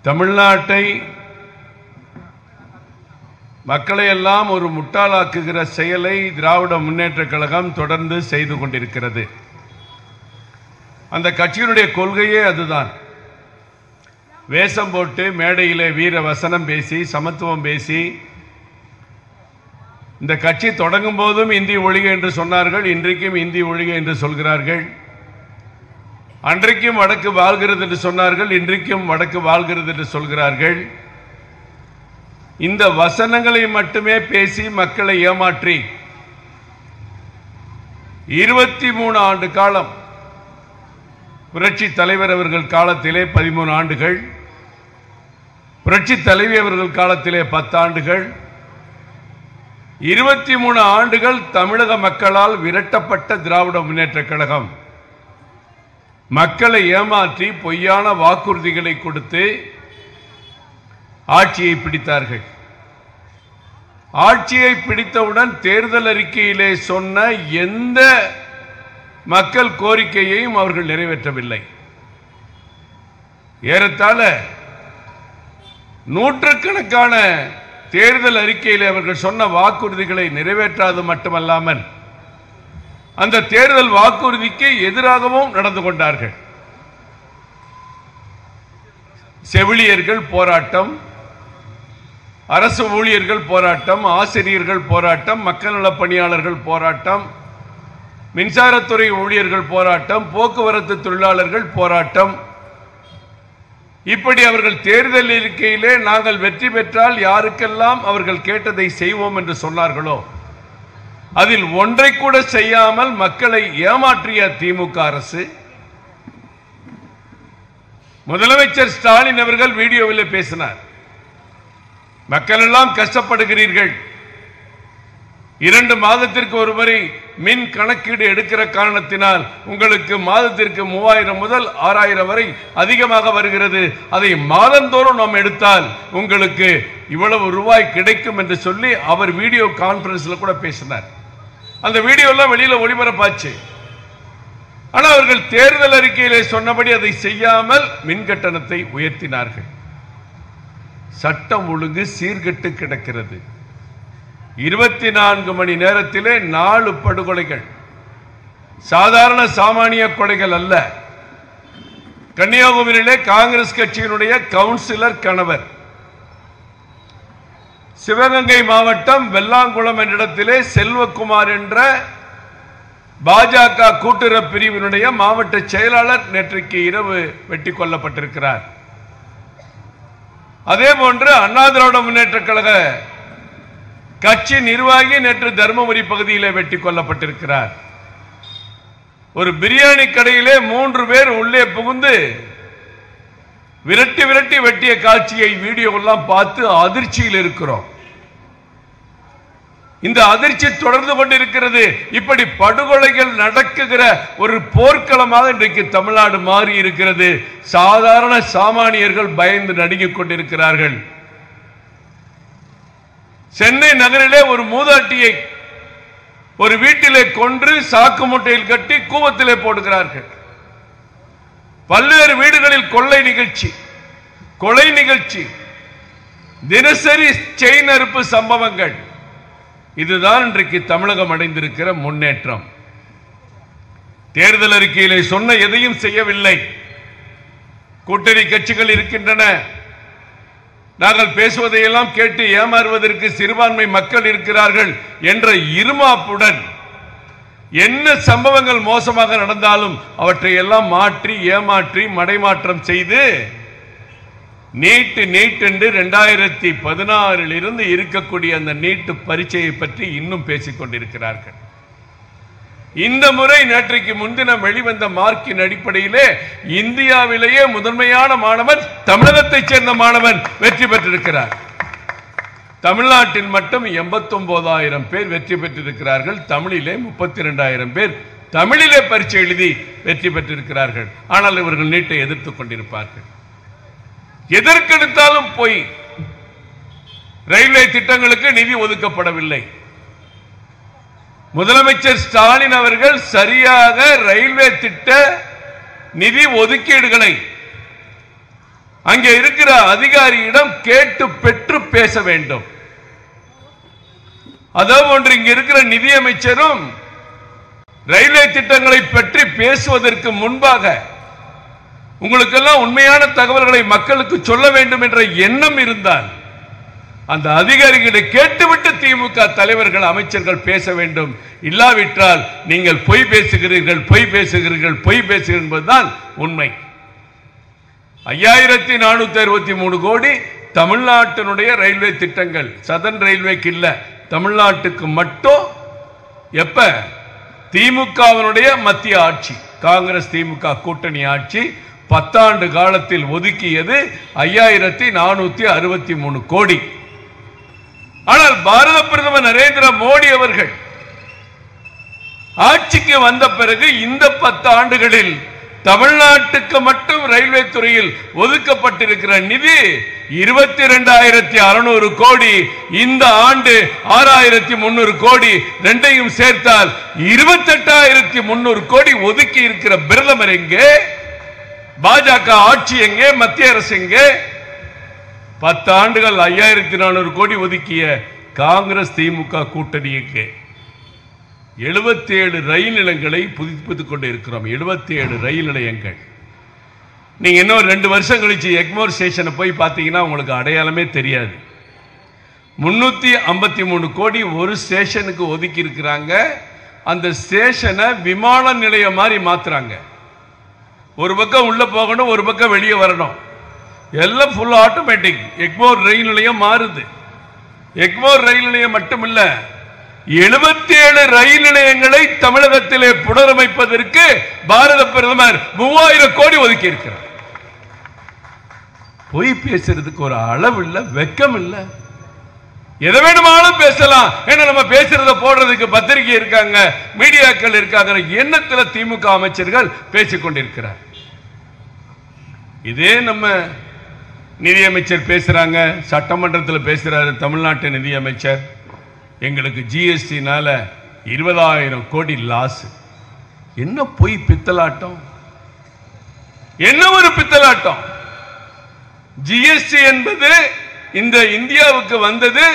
தமிழ்நாட்டை மக்களை எல்லாம் ஒரு முட்டாளாக்குகிற செயலை திராவிட முன்னேற்றக் கழகம் தொடர்ந்து செய்து கொண்டிருக்கிறது. அந்த கட்சியினுடைய கொள்கையே அதுதான். வேஷம் போட்டு மேடையிலே வீர வசனம் பேசி சமத்துவம் பேசி இந்த கட்சி தொடங்கும் போதும் இந்தி ஒழிக என்று சொன்னார்கள், இன்றைக்கும் இந்தி ஒழிக என்று சொல்கிறார்கள். அன்றைக்கும் வடக்கு வாழ்கிறது என்று சொன்னார்கள், இன்றைக்கும் வடக்கு வாழ்கிறது என்று சொல்கிறார்கள். இந்த வசனங்களை மட்டுமே பேசி மக்களை ஏமாற்றி 23 ஆண்டு காலம், புரட்சி தலைவர் அவர்கள் காலத்திலே 13 ஆண்டுகள், புரட்சி தலைவி அவர்கள் காலத்திலே 10 ஆண்டுகள், 23 ஆண்டுகள் தமிழக மக்களால் விரட்டப்பட்ட திராவிட முன்னேற்றக் கழகம் மக்களை ஏமாற்றி பொய்யான வாக்குறுதிகளை கொடுத்து ஆட்சியை பிடித்தார்கள். ஆட்சியை பிடித்தவுடன் தேர்தல் அறிக்கையிலே சொன்ன எந்த மக்கள் கோரிக்கையையும் அவர்கள் நிறைவேற்றவில்லை. ஏறத்தாழ நூற்றுக்கணக்கான தேர்தல் அறிக்கையிலே அவர்கள் சொன்ன வாக்குறுதிகளை நிறைவேற்றாது மட்டுமல்லாமல் அந்த தேர்தல் வாக்குறுதிக்கு எதிராகவும் நடந்து கொண்டார்கள். செவிலியர்கள் போராட்டம், அரசு ஊழியர்கள் போராட்டம், ஆசிரியர்கள் போராட்டம், மக்கள் நல பணியாளர்கள் போராட்டம், மின்சாரத்துறை ஊழியர்கள் போராட்டம், போக்குவரத்து தொழிலாளர்கள் போராட்டம். இப்படி அவர்கள் தேர்தல் அறிக்கையிலே நாங்கள் வெற்றி பெற்றால் யாருக்கெல்லாம் அவர்கள் கேட்டதை செய்வோம் என்று சொன்னார்களோ அதில் ஒன்றை கூட செய்யாமல் மக்களை ஏமாற்றிய திமுக அரசு, முதலமைச்சர் ஸ்டாலின் அவர்கள் வீடியோவில் பேசினார். மக்கள் எல்லாம் கஷ்டப்படுகிறீர்கள், 2 மாதத்திற்கு ஒரு முறை மின் கணக்கீடு எடுக்கிற காரணத்தினால் உங்களுக்கு மாதத்திற்கு 3000 முதல் 6000 வரை அதிகமாக வருகிறது. அதை மாதந்தோறும் நாம் எடுத்தால் உங்களுக்கு இவ்வளவு ரூபாய் கிடைக்கும் என்று சொல்லி அவர் வீடியோ கான்பரன்ஸ்ல கூட பேசினார். அந்த வீடியோ எல்லாம் வெளியில ஒளிபரப்பாச்சு. ஆனால் அவர்கள் தேர்தல் அறிக்கையிலே சொன்னபடி அதை செய்யாமல் மின் கட்டணத்தை உயர்த்தினார்கள். சட்டம் ஒழுங்கு சீர்கெட்டு கிடக்கிறது. 24 மணி நேரத்திலே 4 படுகொலைகள், சாதாரண சாமானிய கொலைகள் அல்ல. கன்னியாகுமரியிலே காங்கிரஸ் கட்சியினுடைய கவுன்சிலர் கணவர், சிவகங்கை மாவட்டம் வெள்ளாங்குளம் என்ற இடத்திலே செல்வகுமார் என்ற பாஜக கூட்டுறவு பிரிவினுடைய மாவட்ட செயலாளர் நேற்றைக்கு இரவு வெட்டி கொல்லப்பட்டிருக்கிறார். அதே போன்று அண்ணா திராவிட முன்னேற்றக் கழக கட்சி நிர்வாகி நேற்று தர்மபுரி பகுதியிலே வெட்டி கொல்லப்பட்டிருக்கிறார். ஒரு பிரியாணி கடையிலே 3 பேர் உள்ளே புகுந்து விரட்டி விரட்டி வெட்டிய காட்சியை வீடியோ எல்லாம் பார்த்து அதிர்ச்சியில் இருக்கிறோம். இந்த அதிர்ச்சி தொடர்ந்து கொண்டிருக்கிறது. இப்படி படுகொலைகள் நடக்குகிற ஒரு போர்க்களமாக இன்றைக்கு தமிழ்நாடு மாறி இருக்கிறது. சாதாரண சாமானியர்கள் பயந்து நடுங்கிக் கொண்டிருக்கிறார்கள். சென்னை நகரிலே ஒரு மூதாட்டியை ஒரு வீட்டிலே கொன்று சாக்கு மூட்டையில் கட்டி கூவத்திலே போடுகிறார்கள். பல்வேறு வீடுகளில் கொள்ளை நிகழ்ச்சி, கொலை நிகழ்ச்சி, தினசரி செயின் அறுப்பு சம்பவங்கள். இதுதான் இன்றைக்கு தமிழகம் அடைந்திருக்கிற முன்னேற்றம். தேர்தல் அறிக்கையிலே சொன்ன எதையும் செய்யவில்லை. கூட்டணி கட்சிகள் இருக்கின்றன, நாங்கள் பேசுவதையெல்லாம் கேட்டு ஏமாறுவதற்கு சிறுபான்மை மக்கள் இருக்கிறார்கள் என்ற இருமாப்புடன் என்ன சம்பவங்கள் மோசமாக நடந்தாலும் அவற்றை எல்லாம் மாற்றி ஏமாற்றி மடைமாற்றம் செய்து நீட் என்று 2016 இருந்து இருக்கக்கூடிய அந்த நீட் பரீட்சையை பற்றி இன்னும் பேசிக் கொண்டிருக்கிறார்கள். இந்த முறை நேற்றைக்கு முன்தினம் வெளிவந்த மார்க்கின் அடிப்படையிலே இந்தியாவிலேயே முதன்மையான மாணவன் தமிழகத்தைச் சேர்ந்த மாணவன் வெற்றி பெற்றிருக்கிறார். தமிழ்நாட்டில் மட்டும் 89,000 பேர் வெற்றி பெற்றிருக்கிறார்கள். தமிழிலே 32,000 பேர் தமிழிலே பரீட்சை எழுதி வெற்றி பெற்றிருக்கிறார்கள். ஆனால் இவர்கள் நீட்டை எதிர்த்துக் கொண்டிருப்பார்கள். எதற்கெடுத்தாலும் போய் ரயில்வே திட்டங்களுக்கு நிதி ஒதுக்கப்படவில்லை. முதலமைச்சர் ஸ்டாலின் அவர்கள் சரியாக ரயில்வே திட்ட நிதி ஒதுக்கீடுகளை அங்கே இருக்கிற அதிகாரியிடம் கேட்டு பெற்று பேச வேண்டும். அதே போன்று இங்க இருக்கிற நிதியமைச்சரும் ரயில்வே திட்டங்களை பற்றி பேசுவதற்கு முன்பாக உங்களுக்கெல்லாம் உண்மையான தகவல்களை மக்களுக்கு சொல்ல வேண்டும் என்ற எண்ணம் இருந்தால் அந்த அதிகாரிகளை கேட்டுவிட்டு திமுக தலைவர்கள் அமைச்சர்கள் பேச வேண்டும். இல்லாவிட்டால் நீங்கள் பொய் பேசுகிறீர்கள் என்பதுதான் உண்மை. 5463 கோடி தமிழ்நாட்டினுடைய ரயில்வே திட்டங்கள், சதன் ரயில்வேக்கு இல்ல, தமிழ்நாட்டுக்கு மட்டும். எப்ப திமுகவினுடைய மத்திய ஆட்சி, காங்கிரஸ் திமுக கூட்டணி ஆட்சி 10 ஆண்டு காலத்தில் ஒதுக்கியது 5463 கோடி. ஆனால் பாரத பிரதமர் நரேந்திர மோடி அவர்கள் ஆட்சிக்கு வந்த பிறகு இந்த 10 ஆண்டுகளில் தமிழ்நாட்டுக்கு மட்டும் ரயில்வே துறையில் ஒதுக்கப்பட்டிருக்கிற நிதி 22,600 கோடி. இந்த ஆண்டு 6,300 கோடி, ரெண்டையும் சேர்த்தால் 28,300 கோடி ஒதுக்கி இருக்கிற பிரதமர் எங்கே? பாஜக ஆட்சி எங்கே? மத்திய அரசு எங்கே? 10 ஆண்டுகள் 5,400 கோடி ஒதுக்கிய காங்கிரஸ் திமுக கூட்டணி எங்கே? 77 ரயில் நிலையங்களை புதுப்பித்துக் கொண்டு இருக்கிறோம். 77 ரயில் நிலையங்கள். நீங்க இன்னும் 2 வருஷம் கழிச்சு எக்மோர் ஸ்டேஷனை போய் பார்த்தீங்கன்னா உங்களுக்கு அடையாளமே தெரியாது. 353 கோடி ஒரு ஸ்டேஷனுக்கு ஒதுக்கி இருக்கிறாங்க. அந்த ஸ்டேஷனை விமான நிலையம் மாதிரி மாத்துறாங்க. ஒரு பக்கம் உள்ள போகணும், ஒரு பக்கம் வெளியே வரணும். எல்லாம் ஃபுல் ஆட்டோமேட்டிக். எக்மோர் ரயில் நிலையம் மாறுது. எக்மோர் ரயில் நிலையம் மட்டுமில்ல, 77 ரயில் நிலையங்களை தமிழகத்திலே புனரமைப்பதற்கு பாரத பிரதமர் 3000 கோடி ஒதுக்கி இருக்கிறார். பொய் பேசுறதுக்கு ஒரு அளவு இல்ல, வெக்கம் இல்ல. எதை வேணுமானாலும் பேசலாம். ஏன்னா நம்ம பேசுறத போடுறதுக்கு பத்திரிகை இருக்காங்க, மீடியாக்கள் இருக்காங்க. எண்ணத்தில் திமுக அமைச்சர்கள் பேசிக் கொண்டிருக்கிறார். இதே நம்ம நிதியமைச்சர் பேசுறாங்க, சட்டமன்றத்தில் பேசுறாரு தமிழ்நாட்டு நிதியமைச்சர். எங்களுக்கு ஜிஎஸ்டினால 20,000 கோடி லாஸ். என்ன பொய் பித்தலாட்டம், என்ன ஒரு பித்தலாட்டம். ஜிஎஸ்டி என்பது இந்த இந்தியாவுக்கு வந்தது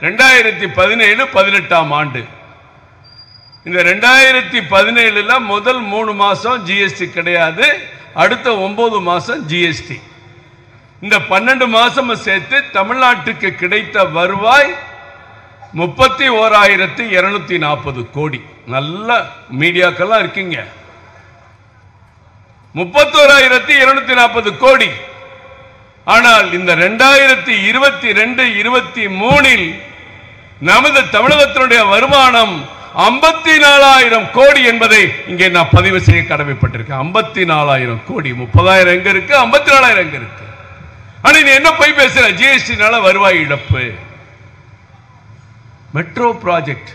2017-18 ஆண்டு. இந்த 2017 முதல் 3 மாசம் ஜிஎஸ்டி கிடையாது, அடுத்த 9 மாசம் ஜிஎஸ்டி. இந்த 12 மாசம் சேர்த்து தமிழ்நாட்டுக்கு கிடைத்த வருவாய் 31,240 கோடி. நல்ல மீடியாக்கெல்லாம் இருக்கீங்க. 31,240 கோடி. ஆனால் இந்த 2022-23 நமது தமிழகத்தினுடைய வருமானம் 54,000 கோடி என்பதை இங்கே நான் பதிவு செய்ய கடமைப்பட்டிருக்கேன். 54,000 கோடி. 30,000 எங்க இருக்கு, 54,000 எங்க இருக்கு? ஆனா நீ என்ன போய் பேசுற? ஜிஎஸ்டினால வருவாய் இழப்பு. மெட்ரோ ப்ராஜெக்ட்,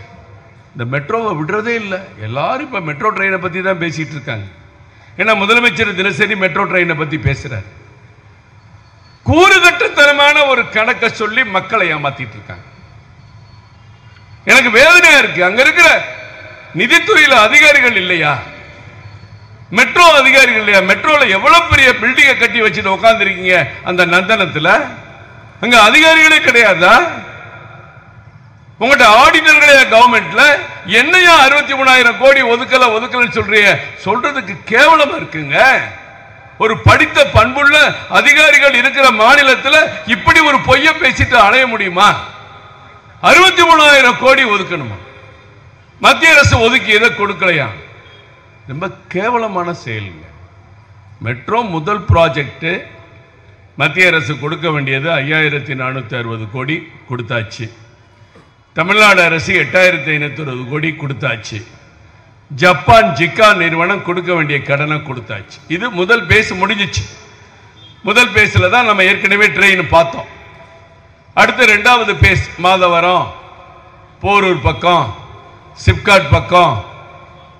இந்த மெட்ரோவை விடுறதே இல்லை. எல்லாரும் இப்ப மெட்ரோ ட்ரெயினை பத்தி தான் பேசிட்டு இருக்காங்க. ஏன்னா முதலமைச்சர் தினசரி மெட்ரோ ட்ரெயினை பத்தி பேசுறார். கூறுகட்டத்தனமான ஒரு கணக்கை சொல்லி மக்களை ஏமாத்திட்டு இருக்காங்க. எனக்கு வேதனையா இருக்கு. அங்க இருக்கிற நிதித்துறையில அதிகாரிகள் இல்லையா? மெட்ரோ அதிகாரிகள் இல்லையா? மெட்ரோல எவ்வளவு பெரிய பில்டிங்கை கட்டி வச்சுட்டு உட்கார்ந்து இருக்கீங்க அந்த நந்தனத்துல. அங்க அதிகாரிகளே கிடையாதா? உங்கள்கிட்ட ஆடிட்டர்களே கவர்மெண்ட்ல என்னையா 63,000 கோடி ஒதுக்கல சொல்றீங்க? சொல்றதுக்கு கேவலமா இருக்குங்க. ஒரு படித்த பண்புள்ள அதிகாரிகள் இருக்கிற மாநிலத்தில் இப்படி ஒரு பொய்ய பேசிட்டு அலைய முடியுமா? 63,000 கோடி ஒதுக்கணுமா? மத்திய அரசு ஒதுக்கி எதை கொடுக்கலையா? ரொம்ப கேவலமான செயலுங்க. மெட்ரோ முதல் ப்ராஜெக்ட் மத்திய அரசு கொடுக்க வேண்டியது 5,460 கோடி கொடுத்தாச்சு. தமிழ்நாடு அரசு 8,560 கோடி கொடுத்தாச்சு. ஜப்பான் ஜிக்கா நிறுவனம் கொடுக்க வேண்டிய கடனை கொடுத்தாச்சு. இது முதல் பேஸ் முடிஞ்சிச்சு. முதல் பேஸ்ல தான் நம்ம ஏற்கனவே ட்ரெயின் பார்த்தோம். அடுத்து 2வது பேஸ் மாதவரம், போரூர் பக்கம், சிப்காட் பக்கம்,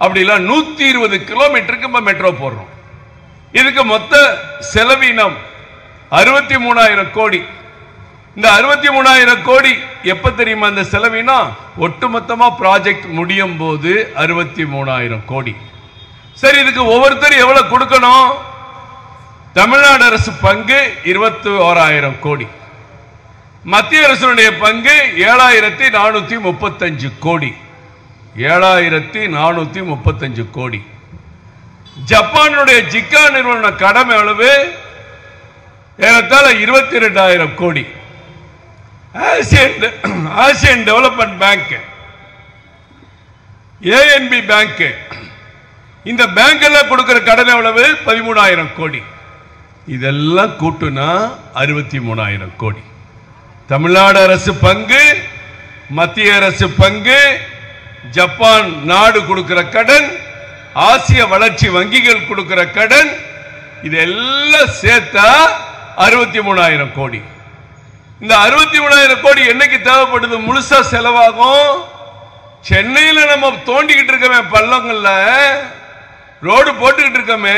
அப்படிலாம் 120 கிலோமீட்டருக்கு மெட்ரோ போடுறோம். இதுக்கு மொத்த செலவினம் 63,000 கோடி. இந்த 63,000 கோடி எப்ப தெரியுமா? இந்த செலவினம் ஒட்டுமொத்தமா ப்ராஜெக்ட் முடியும் போது 63,000 கோடி. சரி, இதுக்கு ஒவ்வொருத்தரும் எவ்வளவு கொடுக்கணும்? தமிழ்நாடு அரசு பங்கு 21,000 கோடி, மத்திய அரசுடைய பங்கு 7,435 கோடி. 7,435 கோடி. ஜப்பானுடைய ஜிக்கா நிறுவன கடன் எவ்வளவு? ஏறத்தாழ 22,000 கோடி. Asian development bank, ADB bank, இந்த பேங்க் எல்லாம் கொடுக்கிற கடன் எவ்வளவு? 13,000 கோடி. இதெல்லாம் கூட்டுனா 63,000 கோடி. தமிழ்நாடு அரசு பங்கு, மத்திய அரசு பங்கு, ஜப்பான் நாடு கொடுக்கிற கடன், ஆசிய வளர்ச்சி வங்கிகள் கொடுக்கிற கடன், இதெல்லாம் சேர்த்தா 63,000 கோடி. இந்த 63,000 கோடி என்னைக்கு தேவைப்படுது? முழுசா செலவாகும். சென்னையில் நம்ம தோண்டிக்கிட்டு இருக்கமே, பள்ளங்கள்ல ரோடு போட்டுக்கிட்டு இருக்கமே,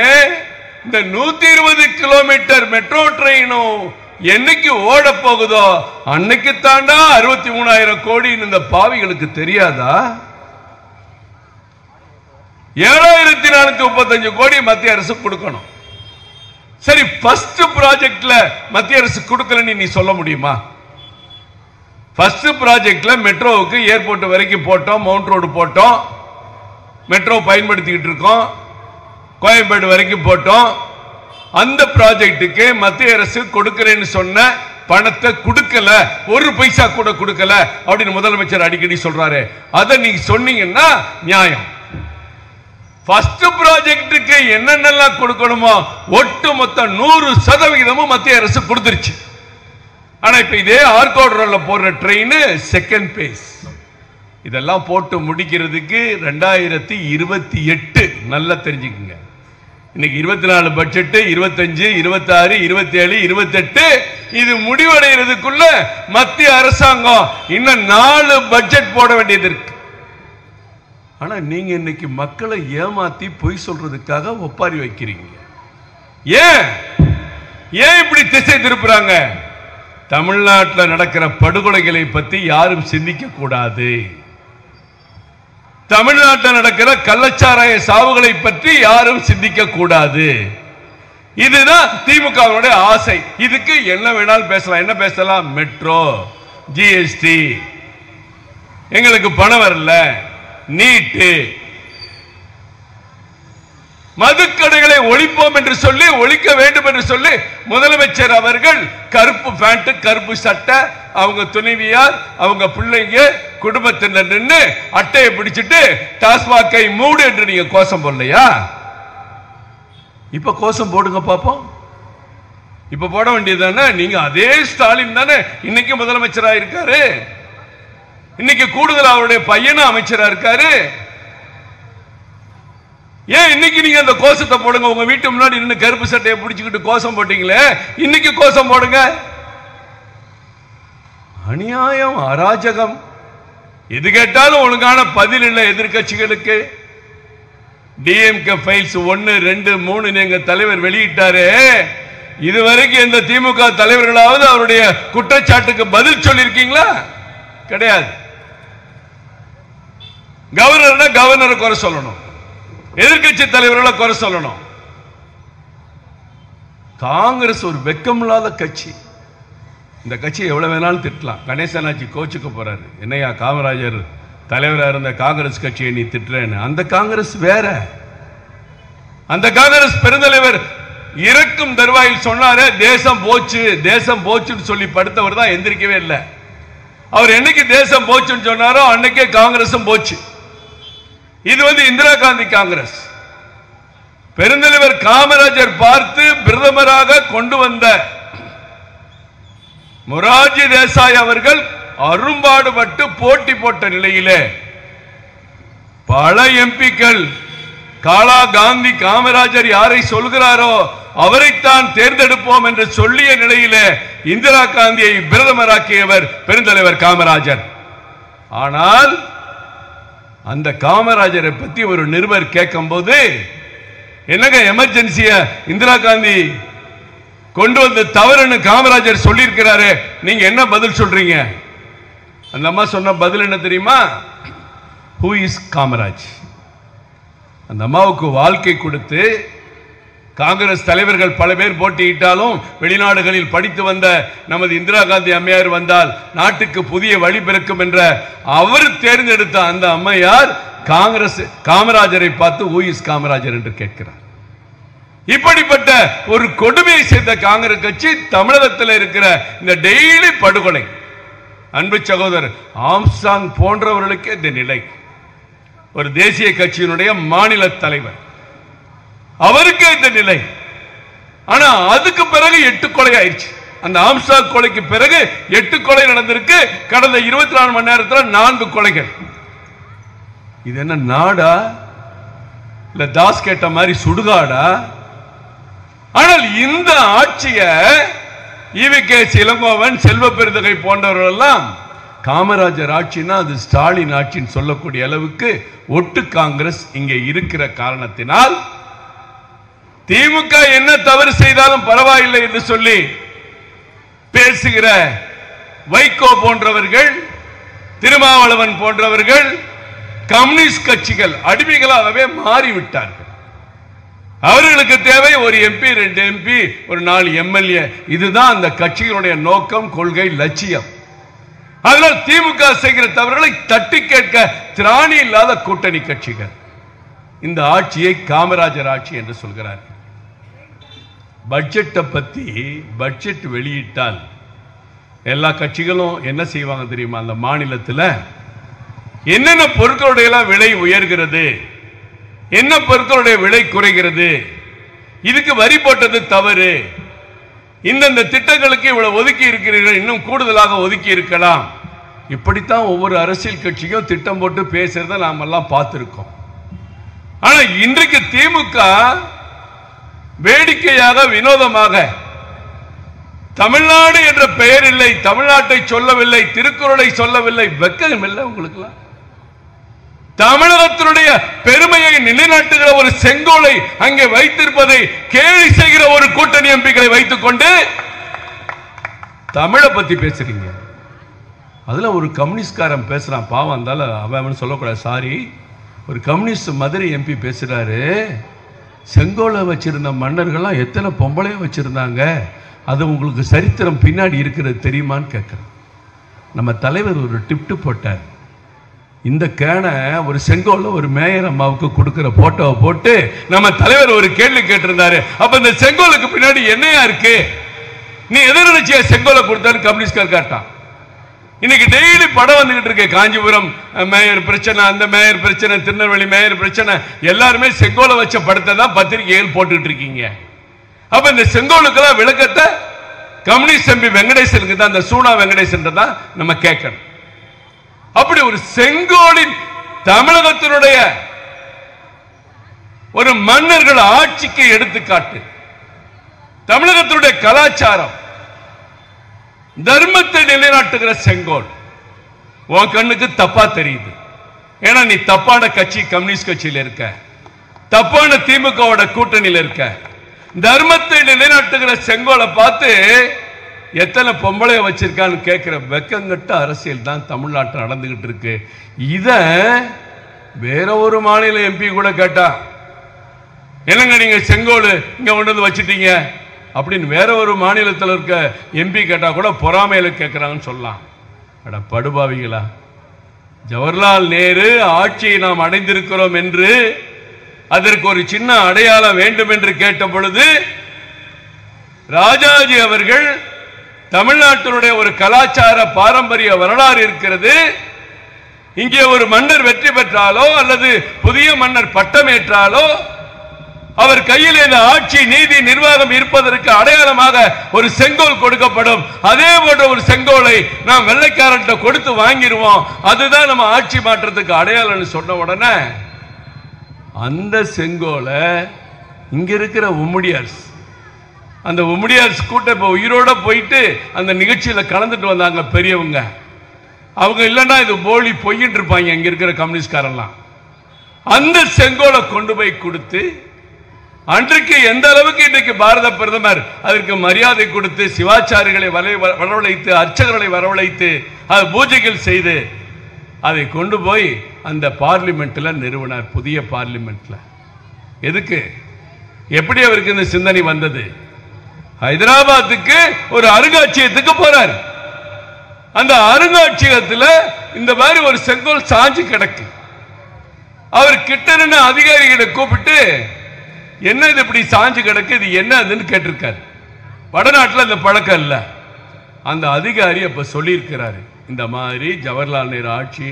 இந்த 120 கிலோமீட்டர் மெட்ரோ ட்ரெயினும் என்னைக்கு ஓட போகுதோ அன்னைக்கு தாண்டா 63,000 கோடி. இந்த பாவிகளுக்கு தெரியாதா? 7,435 கோடி மத்திய அரசு கொடுக்கணும். சரி, ஃபர்ஸ்ட் ப்ராஜெக்ட்ல மத்திய அரசு கொடுக்கலன்னு நீ சொல்ல முடியுமா? ஃபர்ஸ்ட் ப்ராஜெக்ட்ல மெட்ரோவுக்கு ஏர்போர்ட் வரைக்கும் போட்டோம், மவுண்ட் ரோடு போட்டோம், மெட்ரோ பயன்படுத்திக்கிட்டு இருக்கோம், கோயம்பேடு வரைக்கும் போட்டோம். அந்த ப்ராஜெக்டுக்கு மத்திய அரசு கொடுக்கிறேன்னு சொன்ன பணத்தை கொடுக்கல, ஒரு பைசா கூட கொடுக்கல அப்படின்னு முதலமைச்சர் அடிக்கடி சொல்றாரு. அதை நீங்க சொன்னீங்கன்னா நியாயம். ஃபர்ஸ்ட் ப்ராஜெக்டுக்கு என்னென்னலாம் கொடுக்கணுமோ ஒட்டு மொத்தம் 100% மத்திய அரசு கொடுத்துருச்சு. ஆனா இப்ப இதே ஆர்கோட் ரோட்ல போற ட்ரெயின் செகண்ட் பேஸ். இதெல்லாம் போட்டு முடிக்கிறதுக்கு 2028 நல்லா தெரிஞ்சுக்குங்க. இன்னைக்கு 24 பட்ஜெட், 25, 26, 27, 28 இது முடிவடைகிறதுக்குள்ள மத்திய அரசாங்கம் இன்னும் 4 பட்ஜெட் போட வேண்டியது இருக்கு. ஆனா நீங்க இன்னைக்கு மக்களை ஏமாத்தி பொய் சொல்றதுக்காக ஒப்பாரி வைக்கிறீங்க. ஏன் இப்படி திசை திருப்புறாங்க? தமிழ்நாட்டில் நடக்கிற படுகொலைகளை பத்தி யாரும் சிந்திக்க கூடாது. தமிழ்நாட்டில் நடக்கிற கள்ளச்சாராய சாவுகளை பற்றி யாரும் சிந்திக்க கூடாது. இதுதான் திமுகவுடைய ஆசை. இதுக்கு என்ன வேணாலும் பேசலாம். என்ன பேசலாம்? மெட்ரோ, ஜிஎஸ்டி, எங்களுக்கு பணம் வரல, நீட்டு, மதுக்கடைகளை ஒழிப்போம் என்று சொல்லி, ஒழிக்க வேண்டும் என்று சொல்லி முதலமைச்சர் அவர்கள் கருப்பு பேண்ட், கருப்பு சட்டை, அவங்க துணைவியார், அவங்க பிள்ளைங்க, குடும்பத்தினர் நின்று அட்டையை பிடிச்சிட்டு டாஸ்மாகை மூடு என்று நீங்க கோஷம் போடலையா? இப்ப கோஷம் போடுங்க பாப்போம். இப்ப போட வேண்டியதானே? நீங்க அதே ஸ்டாலின் தானே இன்னைக்கு முதலமைச்சரா இருக்காரு, இன்னைக்கு கூடுதல் அவருடைய பையனும் அமைச்சரா இருக்காரு. ஏன் இன்னைக்கு நீங்க அந்த கோஷத்தை போடுங்க? உங்க வீட்டு முன்னாடி நின்று கருப்பு சட்டையை பிடிச்சுக்கிட்டு கோஷம் போட்டீங்களே, இன்னைக்கு கோஷம் போடுங்க. அநியாயம், அராஜகம். எது கேட்டாலும் ஒழுங்கான பதில் இல்லை எதிர்கட்சிகளுக்கு. டிஎம்கே ஃபைல்ஸ் 1, 2, 3 எங்க தலைவர் வெளியிட்டாரு. இதுவரைக்கும் எந்த திமுக தலைவர்களாவது அவருடைய குற்றச்சாட்டுக்கு பதில் சொல்லியிருக்கீங்களா? கிடையாது. கவர்னர்னா கவர்னரை குறை சொல்லணும், எதிர்கட்சி தலைவர்களை குறை சொல்லணும். காங்கிரஸ் ஒரு வெக்கமில்லாத கட்சி. இந்த கட்சி எவ்வளவு வேணாலும் திட்டலாம். கணேசனாச்சி கோச்சுக்க போறாரு. என்னையா காமராஜர் தலைவராக இருந்த காங்கிரஸ் கட்சியை நீ திட்டுறேன்னு. அந்த காங்கிரஸ் வேற. அந்த காங்கிரஸ் பெருந்தலைவர் இறக்கும் தருவாயில் சொன்னாரு, தேசம் போச்சு, தேசம் போச்சுன்னு சொல்லி படுத்தவர் தான் எந்திரிக்கவே இல்லை. அவர் என்னைக்கு தேசம் போச்சுன்னு சொன்னாரோ அன்னைக்கே காங்கிரசும் போச்சு. இது இந்திரா காந்தி காங்கிரஸ். பெருந்தலைவர் காமராஜர் பார்த்து பிரதமராக கொண்டு வந்த மொரார்ஜி தேசாய் அவர்கள் அரும்பாடுபட்டு போட்டி போட்ட நிலையிலே பல எம்பிக்கள் காலா காந்தி காமராஜர் யாரை சொல்கிறாரோ அவரைத்தான் தேர்ந்தெடுப்போம் என்று சொல்லிய நிலையிலே இந்திரா காந்தியை பிரதமராக்கியவர் பெருந்தலைவர் காமராஜர். ஆனால் அந்த காமராஜரை பத்தி ஒரு நிருபர் கேட்கும் போது, என்னங்க எமர்ஜென்சிய இந்திரா காந்தி கொண்டு வந்து தவறுன்னு காமராஜர் சொல்லியிருக்கிறாரு, நீங்க என்ன பதில் சொல்றீங்க? அந்த அம்மா சொன்ன பதில் என்ன தெரியுமா? Who is Kamaraj? அந்த அம்மாவுக்கு வாழ்க்கை கொடுத்து காங்கிரஸ் தலைவர்கள் பல பேர் போட்டியிட்டாலும் வெளிநாடுகளில் படித்து வந்த நமது இந்திரா காந்தி அம்மையார் வந்தால் நாட்டுக்கு புதிய வழி பிறக்கும் என்ற அவர் தேர்ந்தெடுத்த அந்த அம்மையார் காங்கிரஸ் காமராஜரை பார்த்து ஹூ இஸ் காமராஜர் என்று கேட்கிறார். இப்படிப்பட்ட ஒரு கொடுமையை சேர்ந்த காங்கிரஸ் கட்சி தமிழகத்தில் இருக்கிற இந்த டெய்லி படுகொலை, அன்பு சகோதரர் ஆம்ஸ்ட்ராங் போன்றவர்களுக்கு இந்த நிலை. ஒரு தேசிய கட்சியினுடைய மாநில தலைவர், அவருக்கு இந்த நிலை. ஆனா அதுக்கு பிறகு 8 கொலை ஆயிடுச்சு. அந்த ஆம்ஸ்ட்ராங் கொலைக்கு பிறகு 8 கொலை நடந்திருக்கு. கடந்த 24 மணி நேரத்தில் 4 கொலைகள். இது என்ன நாடா இல்ல தாஸ் கேட்ட மாதிரி சுடுகாடா? ஆனால் இந்த ஆட்சியை ஈவிகே இளங்கோவன், செல்வ பெருந்தகை போன்றவர்கள் எல்லாம் காமராஜர் ஆட்சினா அது ஸ்டாலின் ஆட்சின்னு சொல்லக்கூடிய அளவுக்கு ஒட்டு காங்கிரஸ் இங்கே இருக்கிற காரணத்தினால் திமுக என்ன தவறு செய்தாலும் பரவாயில்லை என்று சொல்லி பேசுகிற வைகோ போன்றவர்கள், திருமாவளவன் போன்றவர்கள் கம்யூனிஸ்ட் கட்சிகள் அடிமைகளாகவே மாறிவிட்டார்கள். அவர்களுக்கு தேவை ஒரு எம்பி, 2 எம்பி, ஒரு 4 எம்எல்ஏ. இதுதான் அந்த கட்சிகளுடைய நோக்கம், கொள்கை, லட்சியம். அதனால் திமுக செய்கிற தவறுகளை தட்டி கேட்க திராணி இல்லாத கூட்டணி கட்சிகள் இந்த ஆட்சியை காமராஜர் ஆட்சி என்று சொல்கிறார்கள். பட்ஜெட்டை பத்தி பட்ஜெட் வெளியிட்டால் எல்லா கட்சிகளும் என்ன செய்வாங்க தெரியுமா? அந்த மாநிலத்தில் என்னென்ன பொருட்களுடைய விலை உயர்கிறது, என்ன பொருட்களுடைய விலை குறைகிறது, இதுக்கு வரி போட்டது தவறு, இந்த திட்டங்களுக்கு இவ்வளவு ஒதுக்கி இருக்கிறீர்கள், இன்னும் கூடுதலாக ஒதுக்கி இருக்கலாம். இப்படித்தான் ஒவ்வொரு அரசியல் கட்சியும் திட்டம் போட்டு பேசுறத நாம எல்லாம் பார்த்திருக்கோம். ஆனா இன்றைக்கு திமுக வேடிக்கையாக, வினோதமாக தமிழ்நாடு என்ற பெயர் இல்லை, தமிழ்நாட்டை சொல்லவில்லை, திருக்குறளை சொல்லவில்லை. வெக்கம் இல்லை உங்களுக்கு? தமிழகத்தினுடைய பெருமையை நிலைநாட்டுகிற ஒரு செங்கோலை அங்கே வைத்திருப்பதை கேலி செய்கிற ஒரு கூட்டணி எம்பிக்களை வைத்துக் கொண்டு தமிழை பத்தி பேசுறீங்க. அதுல ஒரு கம்யூனிஸ்ட்காரன் பேசுறான், பாவம் இருந்தாலும் அவன் சொல்லக்கூடாது, சாரி. ஒரு கம்யூனிஸ்ட் மதுரை எம்பி பேசுறாரு, செங்கோலை வச்சிருந்த மன்னர்கள்லாம் எத்தனை பொம்பளையும் வச்சிருந்தாங்க, அது உங்களுக்கு சரித்திரம் பின்னாடி இருக்கிறது தெரியுமான்னு கேட்கிறேன். நம்ம தலைவர் ஒரு டிப்ட் போட்டார், இந்த கேனை ஒரு செங்கோல்ல ஒரு மேயர் அம்மாவுக்கு கொடுக்கிற போட்டோவை போட்டு நம்ம தலைவர் ஒரு கேள்வி கேட்டிருந்தாரு. அப்ப இந்த செங்கோலுக்கு பின்னாடி என்னையா இருக்கு, நீ எதை நினைச்சியா செங்கோலை கொடுத்தாரு கம்யூனிஸ்ட்கார் கேட்டான். இன்னைக்கு டெய்லி படம் வந்துகிட்டு இருக்கு, காஞ்சிபுரம் மேயர் பிரச்சனை, அந்த மேயர் பிரச்சனை, திருநெல்வேலி மேயர் பிரச்சனை, எல்லாருமே செங்கோலை வச்ச படத்தை தான் பத்திரிகைகள் போட்டுக்கிட்டு இருக்கீங்க. அப்ப இந்த செங்கோலுக்கெல்லாம் விளக்கத்தை கம்யூனிஸ்ட் எம்பி வெங்கடேசனுக்கு தான், அந்த சூனா வெங்கடேசன் தான் நம்ம கேட்கணும். அப்படி ஒரு செங்கோலின் தமிழகத்தினுடைய ஒரு மன்னர்கள் ஆட்சிக்கு எடுத்துக்காட்டு. தமிழகத்தினுடைய கலாச்சாரம், தர்மத்தை நிலைநாட்டுகிற செங்கோல் உன் கண்ணுக்கு தப்பா தெரியுது. ஏன்னா நீ தப்பான கட்சி, கம்யூனிஸ்ட் கட்சியில் இருக்க, தப்பான திமுகவோட கூட்டணியில் இருக்க. தர்மத்தை நிலைநாட்டுகிற செங்கோலை பார்த்து எத்தனை பொம்பளை வச்சிருக்கான்னு கேட்கிற வெக்கங்கட்ட அரசியல் தான் தமிழ்நாட்டில் நடந்துகிட்டு இருக்கு. இத வேற ஒரு மாநில எம்பி கூட கேட்டா, என்னங்க நீங்க செங்கோல் இங்க கொண்டு வந்து வச்சிட்டீங்க அப்படின்னு வேற ஒரு மாநிலத்தில் இருக்க எம்பி கேட்டா கூட பொறாமையில கேட்கிறாங்கன்னு சொல்லலாம். அட படுபாவிகளா, ஜவஹர்லால் நேரு ஆட்சியை நாம் அடைந்திருக்கிறோம் என்று அதற்கு ஒரு சின்ன அடையாளம் வேண்டும் என்று கேட்ட பொழுது ராஜாஜி அவர்கள் தமிழ்நாட்டினுடைய ஒரு கலாச்சார பாரம்பரிய வரலாறு இருக்கிறது, இங்கே ஒரு மன்னர் வெற்றி பெற்றாலோ அல்லது புதிய மன்னர் பட்டமேற்றாலோ அவர் கையில் இந்த ஆட்சி, நீதி, நிர்வாகம் இருப்பதற்கு அடையாளமாக ஒரு செங்கோல் கொடுக்கப்படும். அதே போன்ற ஒரு செங்கோலை நாம் வெள்ளைக்காரன்ட்ட கொடுத்து வாங்கிடுவோம், அதுதான் நம்ம ஆட்சி மாற்றத்துக்கு அடையாளம் சொன்ன உடனே அந்த செங்கோலை இங்க இருக்கிற உம்முடியார்ஸ், அந்த உம்முடியார்ஸ் கூட்டம் இப்ப உயிரோட போயிட்டு அந்த நிகழ்ச்சியில கலந்துட்டு வந்தாங்க பெரியவங்க. அவங்க இல்லைன்னா இது போலி பொய்யின்னு இருப்பாங்க இங்க இருக்கிற கம்யூனிஸ்ட்காரெல்லாம். அந்த செங்கோலை கொண்டு போய் கொடுத்து அன்றைக்கு எந்த அளவுக்கு இன்றைக்கு பாரத பிரதமர் அதற்கு மரியாதை கொடுத்து சிவாச்சாரிகளை வரவழைத்து, அர்ச்சகர்களை வரவழைத்து அது பூஜைகள் செய்து அதை கொண்டு போய் அந்த பார்லிமெண்ட்ல நிறுவனார், புதிய பார்லிமெண்ட்ல. எதுக்கு? எப்படி அவருக்கு இந்த சிந்தனை வந்தது? ஹைதராபாத்துக்கு ஒரு அருங்காட்சியகத்துக்கு போறார். அந்த அருங்காட்சியகத்தில் இந்த மாதிரி ஒரு செங்கோல் சாஞ்சு கிடக்கு. அவர் கிட்ட நின்று அதிகாரிகளை கூப்பிட்டு, என்ன இது இப்படி சாஞ்சு கிடக்கு, இது என்ன அதுன்னு கேட்டிருக்காரு. வடநாட்டில் இந்த பழக்கம் இல்லை. அந்த அதிகாரி அப்ப சொல்லியிருக்கிறாரு, இந்த மாதிரி ஜவஹர்லால் நேரு ஆட்சி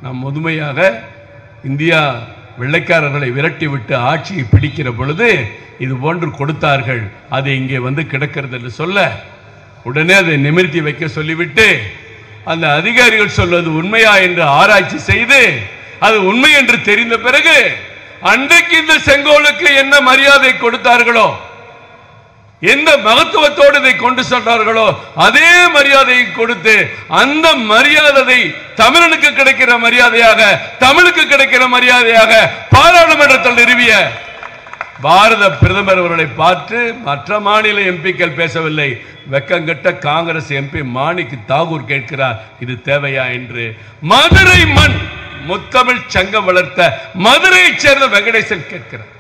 நாம் முதுமையாக இந்தியா வெள்ளைக்காரர்களை விரட்டி விட்டு ஆட்சியை பிடிக்கிற பொழுது இது போன்று கொடுத்தார்கள், அது இங்கே வந்து கிடக்கிறது என்று சொல்ல, உடனே அதை நிமிர்த்தி வைக்க சொல்லிவிட்டு அந்த அதிகாரிகள் சொல்வது உண்மையா என்று ஆராய்ச்சி செய்து அது உண்மை என்று தெரிந்த பிறகு அன்றைக்கு இந்த செங்கோலுக்கு என்ன மரியாதை கொடுத்தார்களோ, எந்த மகத்துவத்தோடு இதை கொண்டு சென்றார்களோ அதே மரியாதையை கொடுத்து, அந்த மரியாதை தமிழனுக்கு கிடைக்கிற மரியாதையாக, தமிழுக்கு கிடைக்கிற மரியாதையாக பாராளுமன்றத்தில் நிறுவிய பாரத பிரதமர் அவர்களை பார்த்து மற்ற மாநில எம்பிக்கள் பேசவில்லை. வெக்கங்கட்ட காங்கிரஸ் எம்பி மாணிக் தாகூர் கேட்கிறார், இது தேவையா என்று. மதுரை மண் முத்தமிழ் சங்கம் வளர்த்த மதுரையை சேர்ந்த வெங்கடேசன் கேட்கிறார்.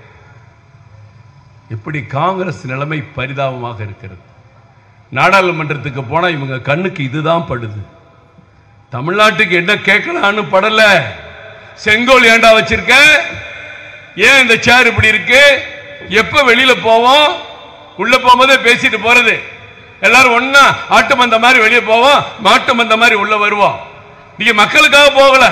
இப்படி காங்கிரஸ் நிலைமை பரிதாபமாக இருக்கிறது. நாடாளுமன்றத்துக்கு போனா இவங்க கண்ணுக்கு இதுதான் படுது. தமிழ்நாட்டுக்கு என்ன கேட்கலான்னு படல. செங்கோல் ஏண்டா வச்சிருக்க, ஏன் இந்த சேர் இப்படி இருக்கு, எப்ப வெளியில போவோம், உள்ள போகும்போதே பேசிட்டு போறது, எல்லாரும் ஒன்னா ஆட்டு மந்த மாதிரி வெளியே போவோம், மாட்டு மந்த மாதிரி உள்ள வருவோம். நீங்க மக்களுக்காக போகல.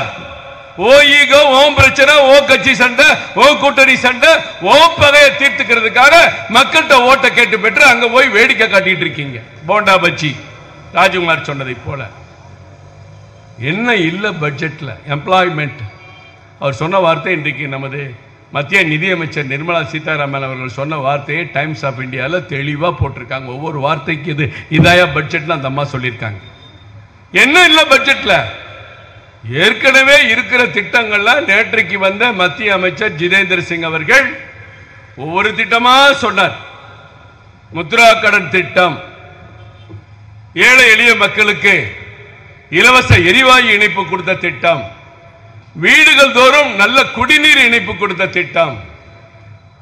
ஓ ஈகோ, ஓம் பிரச்சனை, ஓ கட்சி சண்டை, ஓ கூட்டணி சண்டை, ஓ பகையை தீர்த்துக்கிறதுக்காக மக்கள்கிட்ட ஓட்டை கேட்டு பெற்று அங்க போய் வேடிக்கை காட்டிட்டு இருக்கீங்க. போண்டா பச்சி ராஜ்குமார் சொன்னதை போல. என்ன இல்ல பட்ஜெட்ல எம்ப்ளாய்மெண்ட். அவர் சொன்ன வார்த்தை இன்றைக்கு நமது மத்திய நிதியமைச்சர் நிர்மலா சீதாராமன் அவர்கள் சொன்ன வார்த்தையை டைம்ஸ் ஆஃப் இந்தியாவில் தெளிவா போட்டிருக்காங்க. ஒவ்வொரு வார்த்தைக்கு இது இதாயா பட்ஜெட்னு அந்த அம்மா சொல்லியிருக்காங்க. என்ன இல்ல பட்ஜெட்ல? ஏற்கனவே இருக்கிற திட்டங்கள்ல நேற்றைக்கு வந்த மத்திய அமைச்சர் ஜிதேந்திர சிங் அவர்கள் ஒவ்வொரு திட்டமா சொன்னார். முத்ரா கடன் திட்டம், ஏழை எளிய மக்களுக்கு இலவச எரிவாயு இணைப்பு கொடுத்த திட்டம், வீடுகள் தோறும் நல்ல குடிநீர் இணைப்பு கொடுத்த திட்டம்,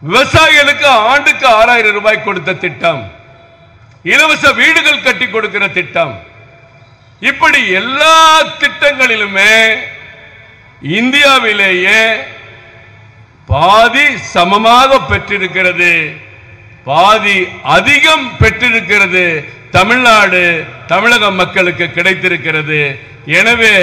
விவசாயிகளுக்கு ஆண்டுக்கு 6000 ரூபாய் கொடுத்த திட்டம், இலவச வீடுகள் கட்டி கொடுக்கிற திட்டம், இப்படி எல்லா திட்டங்களிலுமே இந்தியாவிலேயே பாதி சமமாக பெற்றிருக்கிறது, பாதி அதிகம் பெற்றிருக்கிறது தமிழ்நாடு, தமிழக மக்களுக்கு கிடைத்திருக்கிறது. எனவே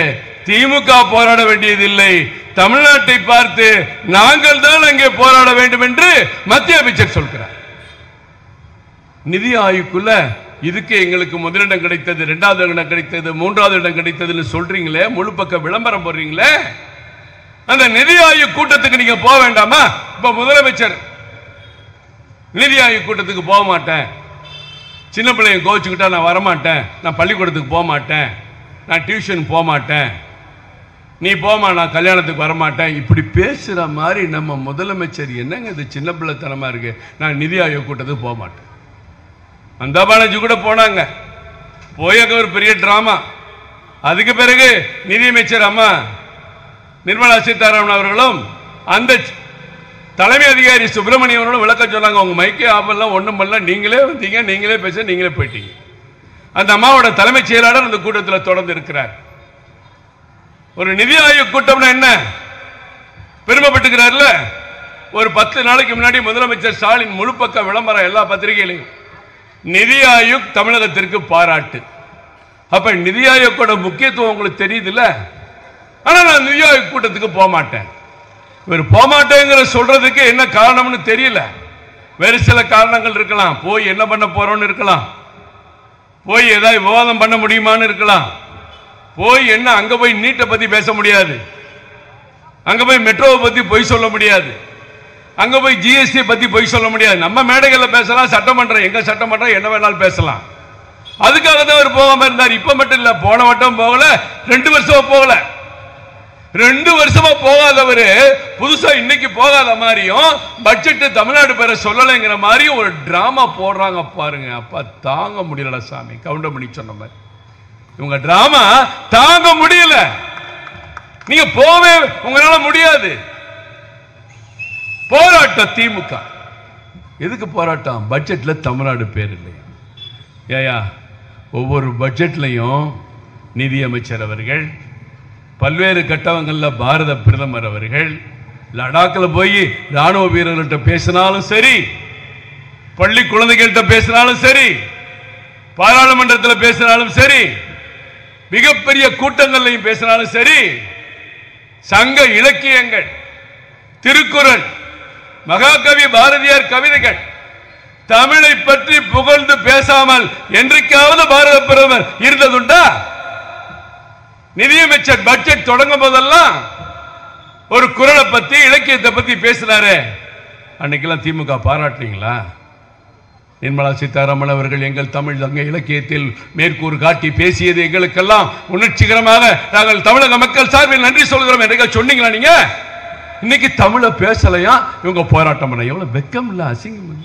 திமுக போராட வேண்டியதில்லை, தமிழ்நாட்டை பார்த்து நாங்கள் தான் அங்கே போராட வேண்டும் என்று மத்திய அமைச்சர் சொல்கிறார். நிதி ஆயோக்குள்ள இதுக்கு எங்களுக்கு முதலிடம் கிடைத்தது, 2வது இடம் கிடைத்தது, 3வது இடம் கிடைத்ததுன்னு சொல்றீங்களே, முழு பக்க விளம்பரம் போடுறீங்களே, அந்த நிதி ஆயோக் கூட்டத்துக்கு நீங்க போக வேண்டாமா? இப்ப முதலமைச்சர் நிதி ஆயோக் கூட்டத்துக்கு போக மாட்டேன், சின்ன பிள்ளைங்க கோச்சுக்கிட்டா நான் வரமாட்டேன், நான் பள்ளிக்கூடத்துக்கு போக மாட்டேன், நான் டியூஷன் போக மாட்டேன், நீ போமா நான் கல்யாணத்துக்கு வரமாட்டேன், இப்படி பேசுற மாதிரி நம்ம முதலமைச்சர் என்னங்க இது சின்ன பிள்ளைத்தனமா இருக்கு. நான் நிதி ஆயோக் கூட்டத்துக்கு போக மாட்டேன். மம்தா பானர்ஜி கூட போனாங்க, போய் ஒரு பெரிய டிராமா. அதுக்கு பிறகு நிதியமைச்சர் அம்மா நிர்மலா சீதாராமன் அவர்களும் அந்த தலைமை அதிகாரி சுப்பிரமணியம் அவர்களும் விளக்கம் சொன்னாங்க. உங்க மைக்கே ஆப்பெல்லாம் ஒண்ணும் பண்ணல, நீங்களே வந்தீங்க, நீங்களே பேச, நீங்களே போயிட்டீங்க. அந்த அம்மாவோட தலைமைச் செயலாளர் அந்த கூட்டத்தில் தொடர்ந்து இருக்கிறார். ஒரு நிதி ஆயோக் கூட்டம்னா என்ன பெருமைப்பட்டுக்கிறார்ல. ஒரு 10 நாளைக்கு முன்னாடி முதலமைச்சர் ஸ்டாலின் முழு பக்க விளம்பரம் எல்லா பத்திரிகையிலையும், நிதி ஆயோக் தமிழகத்திற்கு பாராட்டு. அப்ப நிதி ஆயோக்கோட முக்கியத்துவம் உங்களுக்கு தெரியுதுல்ல. ஆனா நான் நிதி ஆயோக் கூட்டத்துக்கு போக மாட்டேன். இவர் போக மாட்டேங்கிற சொல்றதுக்கு என்ன காரணம்னு தெரியல. வேறு சில காரணங்கள் இருக்கலாம். போய் என்ன பண்ண போறோம்னு இருக்கலாம், போய் ஏதாவது விவாதம் பண்ண முடியுமான்னு இருக்கலாம், போய் என்ன அங்க போய் நீட்டை பத்தி பேச முடியாது, அங்க போய் மெட்ரோவை பத்தி பொய் சொல்ல முடியாது, அங்க போய் ஜிஎஸ்டி பத்தி பொய் சொல்ல முடியாது. நம்ம மேடைகளில் பேசலாம், சட்டமன்றம் எங்க சட்டமன்றம் என்ன வேணாலும் பேசலாம். அதுக்காக தான் அவர் போகாம இருந்தார். இப்ப மட்டும் இல்ல, போன வட்டம் போகல, 2 வருஷமா போகல. 2 வருஷமா போகாதவரு புதுசா இன்னைக்கு போகாத மாதிரியும் பட்ஜெட் தமிழ்நாடு பேரை சொல்லலைங்கிற மாதிரியும் ஒரு டிராமா போடுறாங்க பாருங்க. அப்ப தாங்க முடியல சாமி. கவுண்டமணி சொன்ன மாதிரி இவங்க டிராமா தாங்க முடியல. நீங்க போவே உங்களால முடியாது. போராட்ட திமுக எதுக்கு போராட்டம்? பட்ஜெட்ல தமிழ்நாடு பேர் இல்லை. ஏயா, ஒவ்வொரு பட்ஜெட்லையும் நிதியமைச்சர் அவர்கள், பல்வேறு கட்டவங்களில் பாரத பிரதமர் அவர்கள் லடாக்கில் போய் ராணுவ வீரர்கள்ட்ட பேசினாலும் சரி, பள்ளி குழந்தைகள்கிட்ட பேசினாலும் சரி, பாராளுமன்றத்தில் பேசினாலும் சரி, மிகப்பெரிய கூட்டங்களையும் பேசினாலும் சரி, சங்க இலக்கியங்கள், திருக்குறள், மகாகவி பாரதியார் கவிதைகள், தமிழை பற்றி புகழ்ந்து பேசாமல் என்றைக்காவது பாரத பிரதமர் இருந்ததுண்டா? நிதியமைச்சர் பட்ஜெட் தொடங்கும் போதெல்லாம் ஒரு குறளை பத்தி, இலக்கியத்தை பத்தி பேசினாரு. அன்னைக்கெல்லாம் திமுக பாராட்டுறீங்களா? நிர்மலா சீதாராமன் அவர்கள் எங்கள் தமிழ் தங்க இலக்கியத்தில் மேற்கூறு காட்டி பேசியது எங்களுக்கெல்லாம் உணர்ச்சிகரமாக நாங்கள் தமிழக மக்கள் சார்பில் நன்றி சொல்கிறோம் என்று சொன்னீங்களா? நீங்க இன்னைக்கு தமிழை பேசலையா? இவங்க போராட்டம் பண்ண எவ்வளவு வெக்கம் இல்ல, அசிங்கம் இல்ல,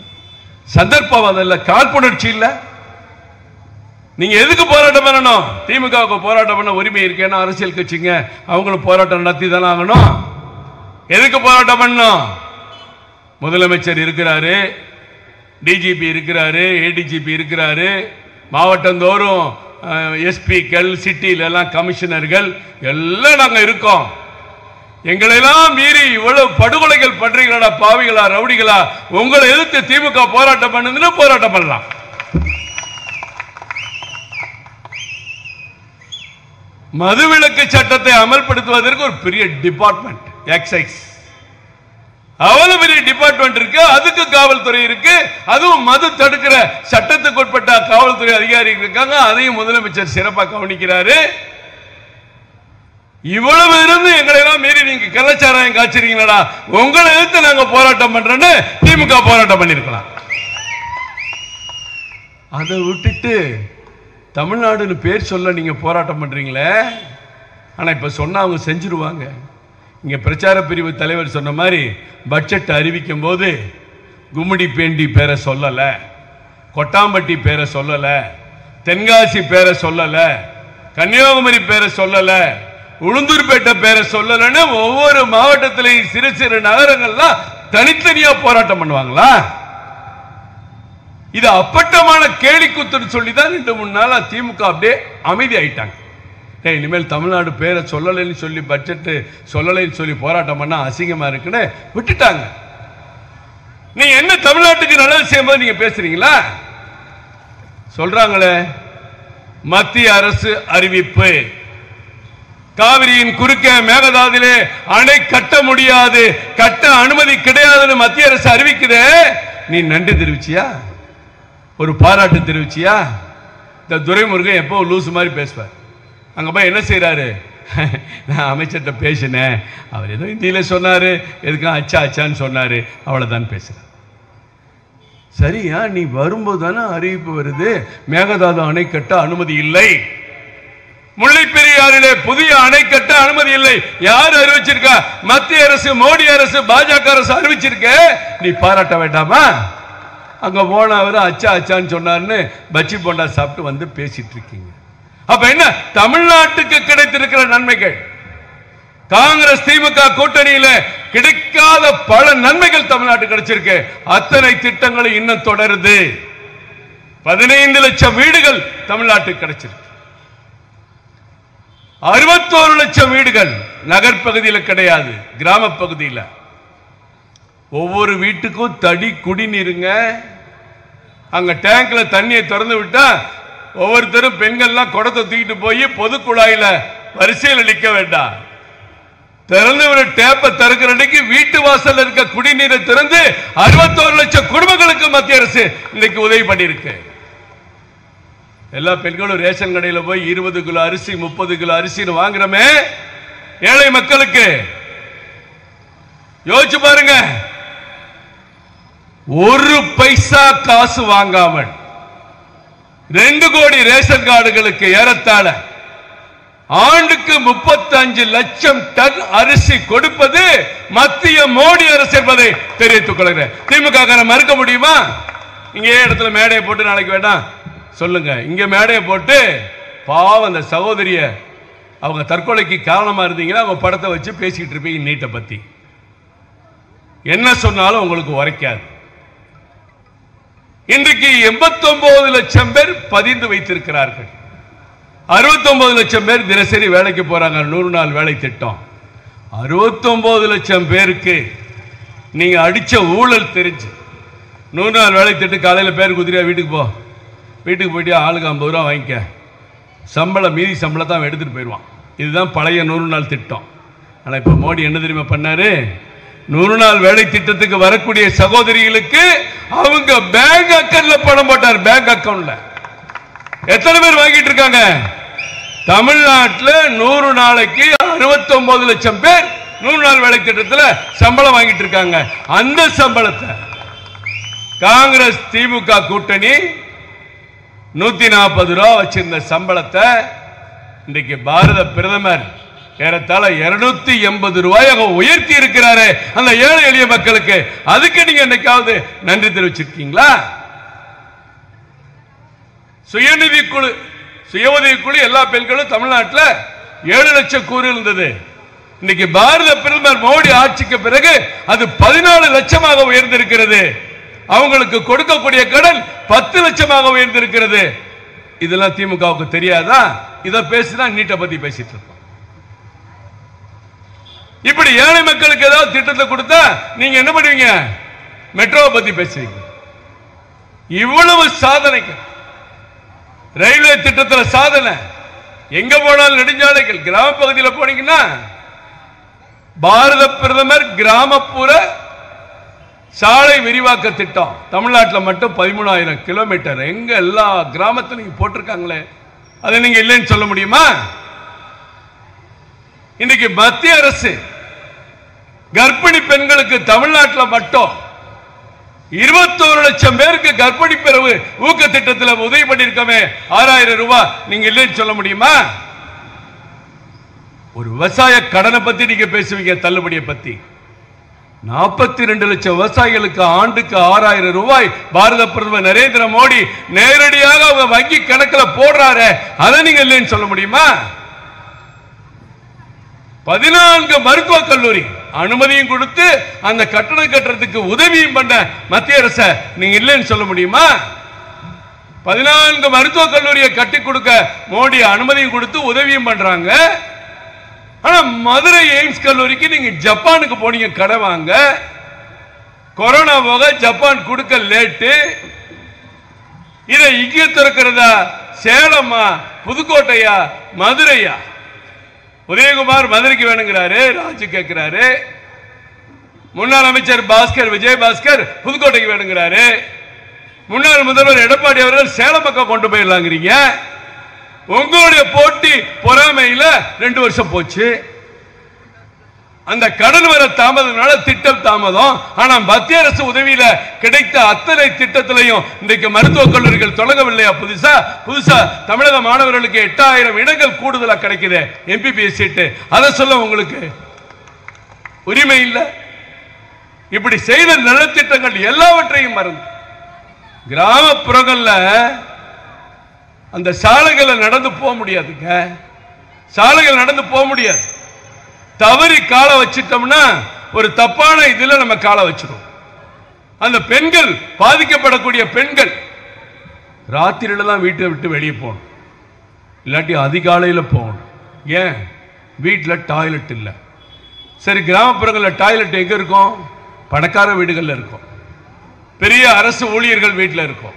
சந்தர்ப்பவாதம் இல்ல, காழ்ப்புணர்ச்சி இல்ல. நீங்க எதுக்கு போராட்டம் பண்ணணும்? திமுகவுக்கு போராட்டம் பண்ண உரிமை இருக்கேன்னா அரசியல் கட்சிங்க அவங்களும் போராட்டம் நடத்தி தானே ஆகணும். எதுக்கு போராட்டம் பண்ணணும்? முதலமைச்சர் இருக்கிறாரு, டிஜிபி இருக்கிறாரு, ஏடிஜிபி இருக்கிறாரு, மாவட்டந்தோறும் எஸ்பிக்கள், சிட்டியில எல்லாம் கமிஷனர்கள் எல்லாம் நாங்க இருக்கோம். எங்களெல்லாம் மீறி இவ்வளவு படுகொலைகள் பண்றீங்களா பாவிகளா, ரவுடிகளா? உங்களை எதிர்த்து திமுக போராட்டம் பண்ணுதுன்னு போராட்டம் பண்ணலாம். மதுவிலக்கு சட்டத்தை அமல்படுத்துவதற்கு ஒரு பெரிய டிபார்ட்மெண்ட், எக்ஸைஸ், அவ்வளவு பெரிய டிபார்ட்மெண்ட் இருக்கு, அதுக்கு காவல்துறை இருக்கு, அதுவும் மது தடுக்கிற சட்டத்துக்கு உட்பட்ட காவல்துறை அதிகாரிகள் இருக்காங்க, அதையும் முதலமைச்சர் சிறப்பாக கவனிக்கிறாரு. இவ்வளவு இருந்து எங்களை எல்லாம் மீறி நீங்க கள்ளச்சாராயம் காய்ச்சிருக்கீங்களா? உங்களை எதிர்த்து நாங்க போராட்டம் பண்றோன்னு திமுக போராட்டம் பண்ணிருக்கலாம். அதை விட்டுட்டு தமிழ்நாடுன்னு பேர் சொல்ல நீங்க போராட்டம் பண்றீங்களே. ஆனா இப்ப சொன்னா அவங்க செஞ்சிருவாங்க. இங்க பிரச்சார பிரிவு தலைவர் சொன்ன மாதிரி பட்ஜெட் அறிவிக்கும் போது கும்மிடி பேண்டி பேரை சொல்லல, கொட்டாம்பட்டி பேரை சொல்லல, தென்காசி பேரை சொல்லல, கன்னியாகுமரி பேரை சொல்லல, உளுந்தூர்பேட்டை பேரை சொல்லலன்னு ஒவ்வொரு மாவட்டத்திலையும் சிறு சிறு நகரங்கள்லாம் தனித்தனியா போராட்டம் பண்ணுவாங்களா? இது அப்பட்டமான கேலி கூத்துன்னு சொல்லிதான் 2-3 நாளா திமுக அப்படியே அமைதி ஆயிட்டாங்க. இனிமேல் தமிழ்நாடு பேரை சொல்லலைன்னு சொல்லி பட்ஜெட் சொல்லலைன்னு சொல்லி போராட்டம் பண்ணா அசிங்கமா இருக்குன்னு விட்டுட்டாங்க. நீங்க என்ன தமிழ்நாட்டுக்கு நல்லது செய்யும்போது நீங்க பேசுறீங்களா? சொல்றாங்களே, மத்திய அரசு அறிவிப்பு, காவிரியின் குறுக்கே மேகதாதுவிலே அணை கட்ட முடியாது, கட்ட அனுமதி கிடையாதுன்னு மத்திய அரசு அறிவிக்குது. நீ நன்றி தெரிவிச்சியா? ஒரு பாராட்டு தெரிவிச்சியா? இந்த துரைமுருகன் எப்போ லூசு மாதிரி பேசுவார். அங்க போய் என்ன செய்யறாரு? நான் அமைச்சர்கிட்ட பேசினேன், அவர் ஏதோ இந்தியில சொன்னாரு, எதுக்கு அச்சா அச்சான்னு சொன்னாரு, அவ்வளவுதான் பேசுற. சரியா? நீ வரும்போது தானே அறிவிப்பு வருது, மேகதாது அணை கட்ட அனுமதி இல்லை, முல்லைப்பெரியாறிலே புதிய அணை கட்ட அனுமதி இல்லை. யார் அறிவிச்சிருக்கா? மத்திய அரசு, மோடி அரசு, பாஜக அரசு அறிவிச்சிருக்க. நீ பாராட்ட வேண்டாமா? அங்க போனவர் அச்சா அச்சான்னு சொன்னார்னு பச்சி போண்டா சாப்பிட்டு வந்து பேசிட்டு இருக்கீங்க. அப்ப என்ன தமிழ்நாட்டுக்கு கிடைத்திருக்கிற நன்மைகள்? காங்கிரஸ் திமுக கூட்டணியில கிடைக்காத பல நன்மைகள் தமிழ்நாட்டுக்கு கிடைச்சிருக்கு. அத்தனை திட்டங்களும் இன்னும் தொடருது. 15 லட்சம் வீடுகள் தமிழ்நாட்டுக்கு கிடைச்சிருக்கு. 61 லட்சம் வீடுகள் நகர்பகுதியில் கிடையாது, கிராம பகுதியில். ஒவ்வொரு வீட்டுக்கும் தடி குடிநீருங்க. அங்க டேங்க்ல தண்ணியை திறந்து விட்டா ஒவ்வொருத்தரும் பெண்கள்லாம் குடத்தை தூக்கிட்டு போய் பொது குழாயில வரிசையில் நிற்க வேண்டாம். திறந்து ஒரு டேப்பை திறக்கிற அன்னைக்கு வீட்டு வாசல் இருக்க குடிநீரை திறந்து 61 லட்சம் குடும்பங்களுக்கு மத்திய அரசு இன்னைக்கு உதவி பண்ணியிருக்கு. எல்லா பெண்களும் ரேஷன் கடையில போய் 20 கிலோ அரிசி 30 கிலோ அரிசின்னு வாங்குறமே ஏழை மக்களுக்கு. யோசிச்சு பாருங்க, 1 பைசா காசு வாங்காமல் 2 கோடி ரேஷன் கார்டுகளுக்கு ஏறத்தாழ ஆண்டுக்கு 35 லட்சம் டன் அரிசி கொடுப்பது மத்திய மோடி அரசு என்பதை தெரிவித்துக் கொள்கிறேன். திமுக மறுக்க முடியுமா? இங்கே இடத்துல மேடையை போட்டு நாளைக்கு வேண்டாம் சொல்லுங்க, இங்க மேடையை போட்டு பாவம் அந்த சகோதரிய அவங்க தற்கொலைக்கு காரணமா இருந்தீங்கன்னா அவங்க படத்தை வச்சு பேசிக்கிட்டு இருப்பீங்க. நீட்டை பத்தி என்ன சொன்னாலும் உங்களுக்கு உரைக்காது. இன்றைக்கு 89 லட்சம் பேர் பதிந்து வைத்திருக்கிறார்கள். 69 லட்சம் பேர் தினசரி வேலைக்கு போறாங்க. 100 நாள் வேலை திட்டம். 69 லட்சம் பேருக்கு நீங்க அடிச்ச ஊழல் தெரிஞ்சு 100 நாள் வேலை திட்டம் காலையில் பேர் குதிரையா வீட்டுக்கு போ, வீட்டுக்கு போயிட்டு ஆளுக்கு 50 ரூபா வாங்கிக்க, சம்பளம் மீதி சம்பளத்தை அவன் எடுத்துட்டு போயிடுவான். இதுதான் பழைய 100 நாள் திட்டம். ஆனால் இப்போ மோடி என்ன தெரியுமா பண்ணாரு? 100 நாள் வேலை திட்டத்துக்கு வரக்கூடிய சகோதரிகளுக்கு அவங்க பேங்க் அக்கவுண்ட்ல பணம் போட்டார். பேங்க் அக்கவுண்ட்ல எத்தனை பேர் வாங்கிட்டு இருக்காங்க? தமிழ்நாட்டில் 100 நாளைக்கு 69 லட்சம் பேர் 100 நாள் வேலை திட்டத்தில் சம்பளம் வாங்கிட்டு இருக்காங்க. அந்த சம்பளத்தை காங்கிரஸ் திமுக கூட்டணி 140 ரூபா வச்சிருந்த சம்பளத்தை இன்றைக்கு பாரத பிரதமர் ஏறத்தாழ 280 ரூபாய் உயர்த்தி இருக்கிறாரு அந்த ஏழை எளிய மக்களுக்கு. அதுக்கு நீங்க என்னைக்காவது நன்றி தெரிவிச்சிருக்கீங்களா? சுயநிதி குழு, சுய உதவி குழு எல்லா பெண்களும் தமிழ்நாட்டில் 7 லட்சம் கூறு இருந்தது. இன்னைக்கு பாரத பிரதமர் மோடி ஆட்சிக்கு பிறகு அது 14 லட்சமாக உயர்ந்திருக்கிறது. அவங்களுக்கு கொடுக்கக்கூடிய கடன் 10 லட்சமாக உயர்ந்திருக்கிறது. இதெல்லாம் திமுகவுக்கு தெரியாதா? இதை பேசினா நீட்டை பத்தி பேசிட்டு இருக்கோம். இப்படி ஏழை மக்களுக்கு ஏதாவது திட்டத்தை கொடுத்தா நீங்க என்ன பண்ணுவீங்க? மெட்ரோவை பத்தி பேசுவீங்க. இவ்வளவு சாதனைகள், ரயில்வே திட்டத்தில் சாதனை, எங்க போனாலும் நெடுஞ்சாலைகள், கிராம பகுதியில் போனீங்கன்னா பாரத பிரதமர் கிராமப்புற சாலை விரிவாக்க திட்டம் தமிழ்நாட்டில் மட்டும் 13,000 கிலோமீட்டர் எங்க எல்லா கிராமத்திலும் போட்டிருக்காங்களே, அதை நீங்க இல்லைன்னு சொல்ல முடியுமா? இன்னைக்கு மத்திய அரசு கர்ப்பிணி பெண்களுக்கு தமிழ்நாட்டில் மட்டும் 21 லட்சம் பேருக்கு கர்ப்பிணி பிறகு ஊக்க திட்டத்தில் உதவி பண்ணிருக்கமே 6000 ரூபாய், நீங்க இல்லைன்னு சொல்ல முடியுமா? ஒரு விவசாய கடனை பத்தி நீங்க பேசுவீங்க, தள்ளுபடியை பத்தி. 42 லட்சம் விவசாயிகளுக்கு ஆண்டுக்கு 6000 ரூபாய் பாரத பிரதமர் நரேந்திர மோடி நேரடியாக அவங்க வங்கி கணக்கில் போடுறாரு, அதை நீங்க இல்லைன்னு சொல்ல முடியுமா? 14 மருத்துவக் கல்லூரி அனுமதியும் கொடுத்து அந்த கட்டணம் கட்டுறதுக்கு உதவியும் பண்ண மத்திய அரசு நீங்க இல்லைன்னு சொல்ல முடியுமா? 14 மருத்துவக் கல்லூரியை கட்டி கொடுக்க மோடி அனுமதியும் கொடுத்து உதவியும் பண்றாங்க. ஆனா மதுரை எய்ம்ஸ் கல்லூரிக்கு நீங்க ஜப்பானுக்கு போனீங்க கடை வாங்க, கொரோனா போக ஜப்பான் கொடுக்க லேட்டு. இதை இங்க திறக்கிறதா? சேலமா, புதுக்கோட்டையா, மதுரையா? உதயகுமார் மதுரைக்கு வேணுங்கிறாரு, ராஜு கேட்கிறாரு. முன்னாள் அமைச்சர் பாஸ்கர், விஜயபாஸ்கர் புதுக்கோட்டைக்கு வேணுங்கிறாரு. முன்னாள் முதல்வர் எடப்பாடி அவர்கள் சேலம் பக்கம் கொண்டு போயிடலாங்கிறீங்க. உங்களுடைய போட்டி பொறாமையில 2 வருஷம் போச்சு. அந்த கடன் வர தாமதம்னால திட்டம் தாமதம். ஆனா மத்திய அரசு உதவியில கிடைத்த அத்தனை திட்டத்திலையும் இன்றைக்கு மருத்துவக் கல்லூரிகள் தொடங்கவில்லையா? புதுசா தமிழக மாணவர்களுக்கு 8000 இடங்கள் கூடுதலா கிடைக்குது எம்பிபிஎஸ் சீட்டு. அதை சொல்ல உங்களுக்கு உரிமை இல்லை. இப்படி செய்த நலத்திட்டங்கள் எல்லாவற்றையும் மறந்து கிராமப்புறங்கள்ல அந்த சாலைகளை நடந்து போக முடியாதுங்க. சாலைகள் நடந்து போக முடியாது. தவறி காலை வச்சிட்டோம்னா ஒரு தப்பான இதுல நம்ம காலை வச்சிடும். அந்த பெண்கள், பாதிக்கப்படக்கூடிய பெண்கள் ராத்திரியில தான் வீட்டை விட்டு வெளியே போகணும், இல்லாட்டி அதிகாலையில் போகணும். ஏன்? வீட்டில் டாய்லெட் இல்லை. சரி, கிராமப்புறங்களில் டாய்லெட் எங்க இருக்கும்? பணக்கார வீடுகளில் இருக்கும், பெரிய அரசு ஊழியர்கள் வீட்டில் இருக்கும்.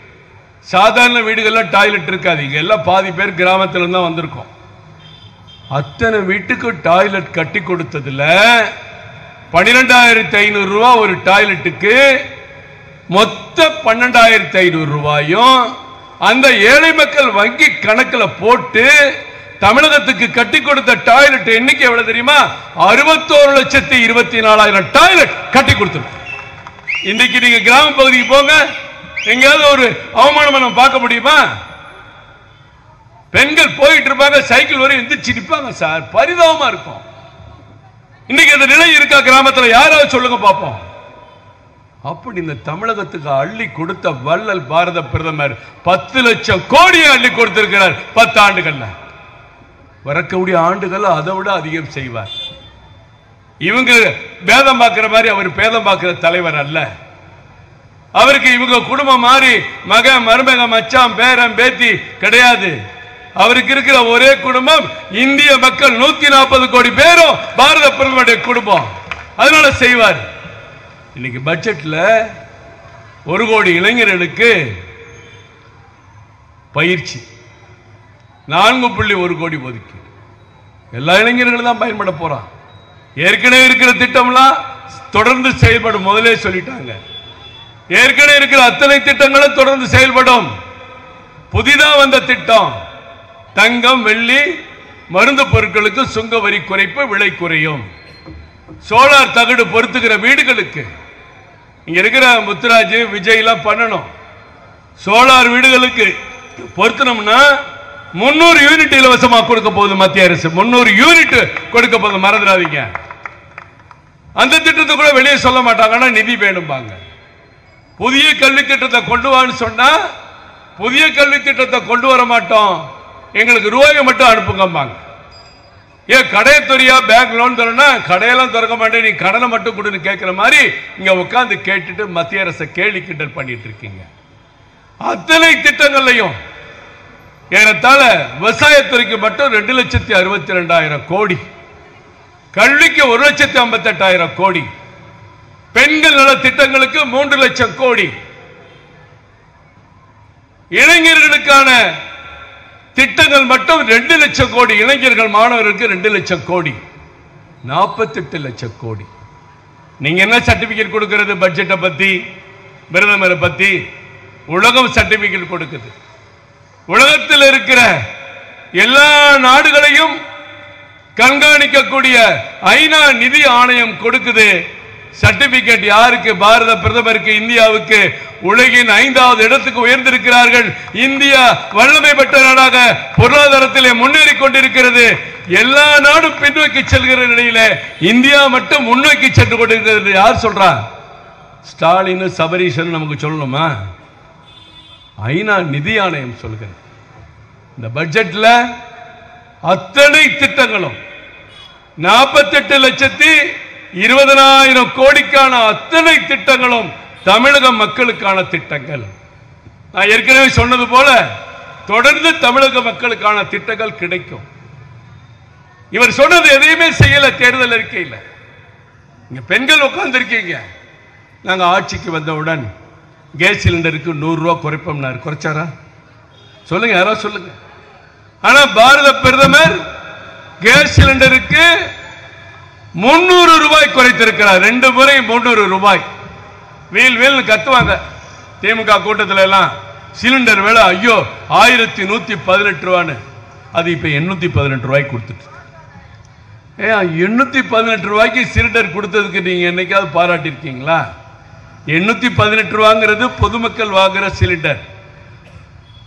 சாதாரண வீடுகளில் டாய்லெட் இருக்காது. இங்க எல்லாம் பாதி பேர் கிராமத்துல தான் வந்திருக்கோம். அத்தனை வீட்டுக்கு டாய்லெட் கட்டி கொடுத்ததுல 12,500 ரூபாய் ஒரு டாய்லெட்டுக்கு, மொத்த 12,500 ரூபாயும் அந்த ஏழை மக்கள் வங்கி கணக்கில் போட்டு தமிழகத்துக்கு கட்டி கொடுத்த டாய்லெட் எண்ணிக்கை எவ்வளவு தெரியுமா? 61,24,000 டாய்லெட் கட்டி கொடுத்தோம். இன்னைக்கு நீங்க கிராம பகுதிக்கு போங்க, எங்கேயாவது ஒரு அவமானம் நம்ம பார்க்க முடியுமா? பெண்கள் போயிட்டு இருப்பாங்க, சைக்கிள் வரை எந்திரிச்சு நிற்பாங்க சார், பரிதாபமா இருக்கும். இன்னைக்கு அந்த நிலை இருக்கா கிராமத்தில்? யாராவது சொல்லுங்க பார்ப்போம். அப்படி இந்த தமிழகத்துக்கு அள்ளி கொடுத்த வள்ளல் பாரத பிரதமர் 10 லட்சம் கோடியை அள்ளி கொடுத்திருக்கிறார் 10 ஆண்டுகள்ல. வரக்கூடிய ஆண்டுகள் அதை விட அதிகம் செய்வார். இவங்க பேதம் பார்க்கிற மாதிரி அவர் பேதம் பார்க்கிற தலைவர் அல்ல. அவருக்கு இவங்க குடும்பம் மாறி மகன் மருமக மச்சான் பேரன் பேத்தி கிடையாது. அவருக்கு இருக்கிற ஒரே குடும்பம் இந்திய மக்கள் 140 கோடி பேரும் பாரத பிரதமருடைய குடும்பம். அதனால செய்வார். இன்னைக்கு பட்ஜெட்ல 1 கோடி இளைஞர்களுக்கு பயிற்சி 4.1 கோடி ஒதுக்கி எல்லா இளைஞர்களும் தான் பயன்பட போறான். ஏற்கனவே இருக்கிற திட்டம்லாம் தொடர்ந்து செயல்படும். முதலே சொல்லிட்டாங்க. ஏற்கனவே இருக்கிற அத்தனை திட்டங்களும் தொடர்ந்து செயல்படும். புதிதா வந்த திட்டம் தங்கம் வெள்ளி மருந்து பொருட்களுக்கு சுங்க வரி குறைப்பு, விலை குறையும். சோலார் தகடு பொருத்துகிற வீடுகளுக்கு இங்க இருக்கிற முத்துராஜ் விஜய் எல்லாம் பண்ணணும். சோலார் வீடுகளுக்கு பொருத்தணும்னா 300 யூனிட் இலவசமா கொடுக்க போகுது மத்திய அரசு. 300 யூனிட் கொடுக்க போகுது, மறந்துடாதீங்க. அந்த திட்டத்தை கூட வெளியே சொல்ல மாட்டாங்கன்னா நிதி வேணும்பாங்க. புதிய கல்வி திட்டத்தை கொண்டு வான்னு சொன்னா புதிய கல்வி திட்டத்தை கொண்டு வர மாட்டோம், எங்களுக்கு ரூபாயை மட்டும் அனுப்புங்கம்பாங்க. ஏன் கடையை துறையா பேங்க் லோன் தரணும்னா கடையெல்லாம் திறக்க மாட்டேன், நீ கடனை மட்டும் கொடுன்னு கேட்கிற மாதிரி இங்க உட்கார்ந்து கேட்டுட்டு மத்திய அரசை கேலி கிண்டல் பண்ணிட்டு இருக்கீங்க. அத்தனை திட்டங்களையும் ஏறத்தாழ விவசாயத்துறைக்கு மட்டும் 2,62,000 கோடி, கல்விக்கு 1,58,000 கோடி, பெண்கள் நல திட்டங்களுக்கு 3 லட்சம் கோடி, இளைஞர்களுக்கான திட்டங்கள் மட்டும் 2 லட்சம் கோடி, இளைஞர்கள் மாணவர்களுக்கு 2 லட்சம் கோடி, 48 லட்சம் கோடி. நீங்க என்ன சர்டிபிகேட் கொடுக்கிறது? பட்ஜெட்டை பத்தி, பிரதமரை பத்தி உலகம் சர்டிபிகேட் கொடுக்குது. உலகத்தில் இருக்கிற எல்லா நாடுகளையும் கண்காணிக்கக்கூடிய ஐநா நிதி ஆணையம் கொடுக்குது சர்டிபிகேட். யாருக்கு? பாரத பிரதமருக்கு, இந்தியாவுக்கு. உலகின் 5வது இடத்துக்கு உயர்ந்திருக்கிறார்கள். இந்தியா வல்லமை பெற்ற நாடாக பொருளாதாரத்திலே முன்னேறி கொண்டிருக்கிறது. எல்லா நாடும் பின்னோக்கி செல்கிற நிலையில இந்தியா மட்டும் முன்னோக்கி சென்று கொண்டிருக்கிறது. யார் சொல்றா? ஸ்டாலின் சபரீஷன் நமக்கு சொல்லணுமா? ஐநா நிதி ஆணையம் சொல்கிறது. இந்த பட்ஜெட்ல அத்தனை திட்டங்களும் 48,20,000 கோடிக்கான அத்தனை திட்டங்களும் தமிழக மக்களுக்கான திட்டங்கள். நான் ஏற்கனவே சொன்னது போல தொடர்ந்து தமிழக மக்களுக்கான திட்டங்கள் கிடைக்கும். இவர் சொன்னது எதையுமே செய்யல. தேர்தல் அறிக்கையில் இங்க பெண்கள் உட்கார்ந்து இருக்கீங்க. நாங்க ஆட்சிக்கு வந்தவுடன் கேஸ் சிலிண்டருக்கு 100 ரூபாய் குறைப்போம்னாரு. குறைச்சாரா? சொல்லுங்க, யாராவது சொல்லுங்க. ஆனா பாரத பிரதமர் கேஸ் சிலிண்டருக்கு 300 ரூபாய் குறைத்திருக்கிறார். 2 முறை 300 ரூபாய். வீல் வீல் கத்துவாங்க திமுக கூட்டத்தில் எல்லாம். சிலிண்டர் விலை ஐயோ 1118 ரூபான்னு, அது இப்ப 818 ரூபாய்க்கு கொடுத்துட்டு. 818 ரூபாய்க்கு சிலிண்டர் கொடுத்ததுக்கு நீங்க என்னைக்காவது பாராட்டிருக்கீங்களா? 818 ரூபாங்கிறது பொதுமக்கள் வாங்குற சிலிண்டர்.